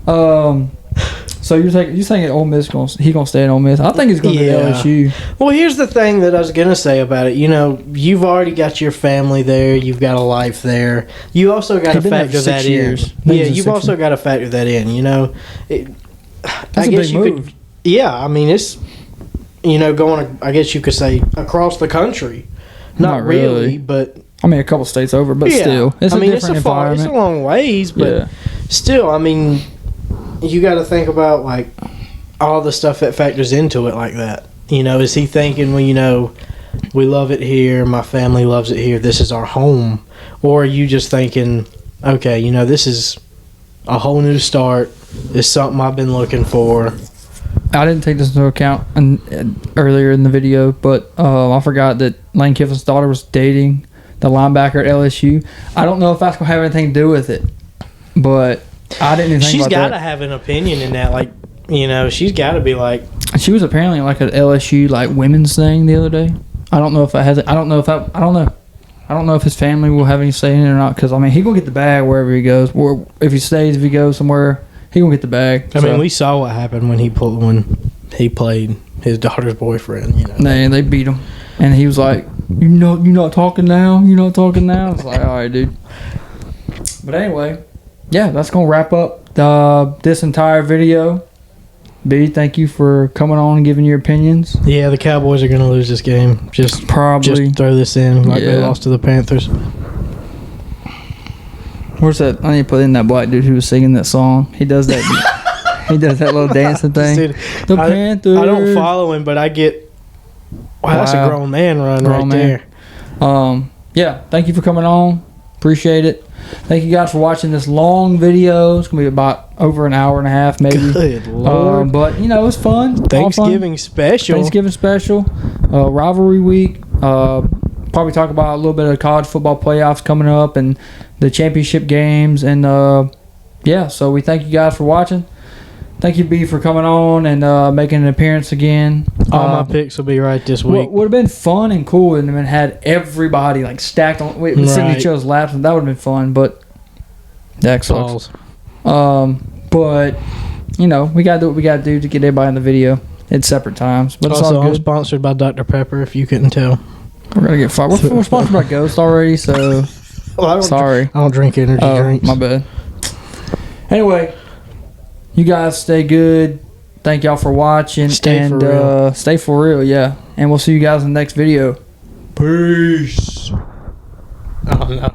[SPEAKER 1] So you think Ole Miss he gonna stay at Ole Miss? I think he's gonna be at LSU.
[SPEAKER 8] Well, here's the thing that I was gonna say about it. You've already got your family there. You've got a life there. You also got to factor that in. Yeah, you've also got to factor that in.
[SPEAKER 1] That's a big move.
[SPEAKER 8] I mean, it's going. I guess you could say across the country. Not really, but.
[SPEAKER 1] I mean, a couple states over, but still, it's a different environment.
[SPEAKER 8] It's a long ways, but still, I mean, you got to think about like all the stuff that factors into it, like that. Is he thinking, well, we love it here, my family loves it here, this is our home, or are you just thinking, okay, this is a whole new start, it's something I've been looking for.
[SPEAKER 1] I didn't take this into account earlier in the video, but I forgot that Lane Kiffin's daughter was dating the linebacker at LSU. I don't know if that's going to have anything to do with it, but I didn't even think
[SPEAKER 8] she's
[SPEAKER 1] about that.
[SPEAKER 8] She's got to have an opinion in that. Like, she's got to be like...
[SPEAKER 1] She was apparently like an LSU like women's thing the other day. I don't know if that has it. I don't know if his family will have any say in it or not, because, I mean, he going to get the bag wherever he goes. Or if he stays, if he goes somewhere, he going to get the bag.
[SPEAKER 8] I mean, we saw what happened when he played his daughter's boyfriend.
[SPEAKER 1] They beat him. And he was like, you're not talking now? You're not talking now? It's like, all right, dude. But anyway, yeah, that's going to wrap up this entire video. B, thank you for coming on and giving your opinions.
[SPEAKER 8] Yeah, the Cowboys are going to lose this game. Just throw this in like they lost to the Panthers.
[SPEAKER 1] Where's that? I need to put in that black dude who was singing that song. He does that. He does that little dancing thing.
[SPEAKER 8] Dude,
[SPEAKER 1] Panthers.
[SPEAKER 8] I don't follow him, but I get... Wow, that's a grown man run there.
[SPEAKER 1] Yeah, thank you for coming on. Appreciate it. Thank you guys for watching this long video. It's going to be about over an hour and a half, maybe.
[SPEAKER 8] Good Lord.
[SPEAKER 1] But, it's fun.
[SPEAKER 8] Thanksgiving special.
[SPEAKER 1] Rivalry week. Probably talk about a little bit of college football playoffs coming up and the championship games. And, so we thank you guys for watching. Thank you, B, for coming on and making an appearance again.
[SPEAKER 8] All my picks will be right this week.
[SPEAKER 1] Would have been fun and cool and then had everybody like stacked on sitting in each other's laps, and that would have been fun, but that sucks. But we gotta do what we gotta do to get everybody in the video. It's separate times, but it's
[SPEAKER 8] Also,
[SPEAKER 1] all
[SPEAKER 8] I'm
[SPEAKER 1] good.
[SPEAKER 8] sponsored by Dr. Pepper. If you couldn't tell.
[SPEAKER 1] We're gonna get fired. We're sponsored by Ghost already, so
[SPEAKER 8] Well, I don't
[SPEAKER 1] sorry.
[SPEAKER 8] I don't drink energy drinks.
[SPEAKER 1] My bad. Anyway, you guys stay good. Thank y'all for watching.
[SPEAKER 8] Stay for real.
[SPEAKER 1] Stay for real, yeah. And we'll see you guys in the next video. Peace.
[SPEAKER 8] Oh no.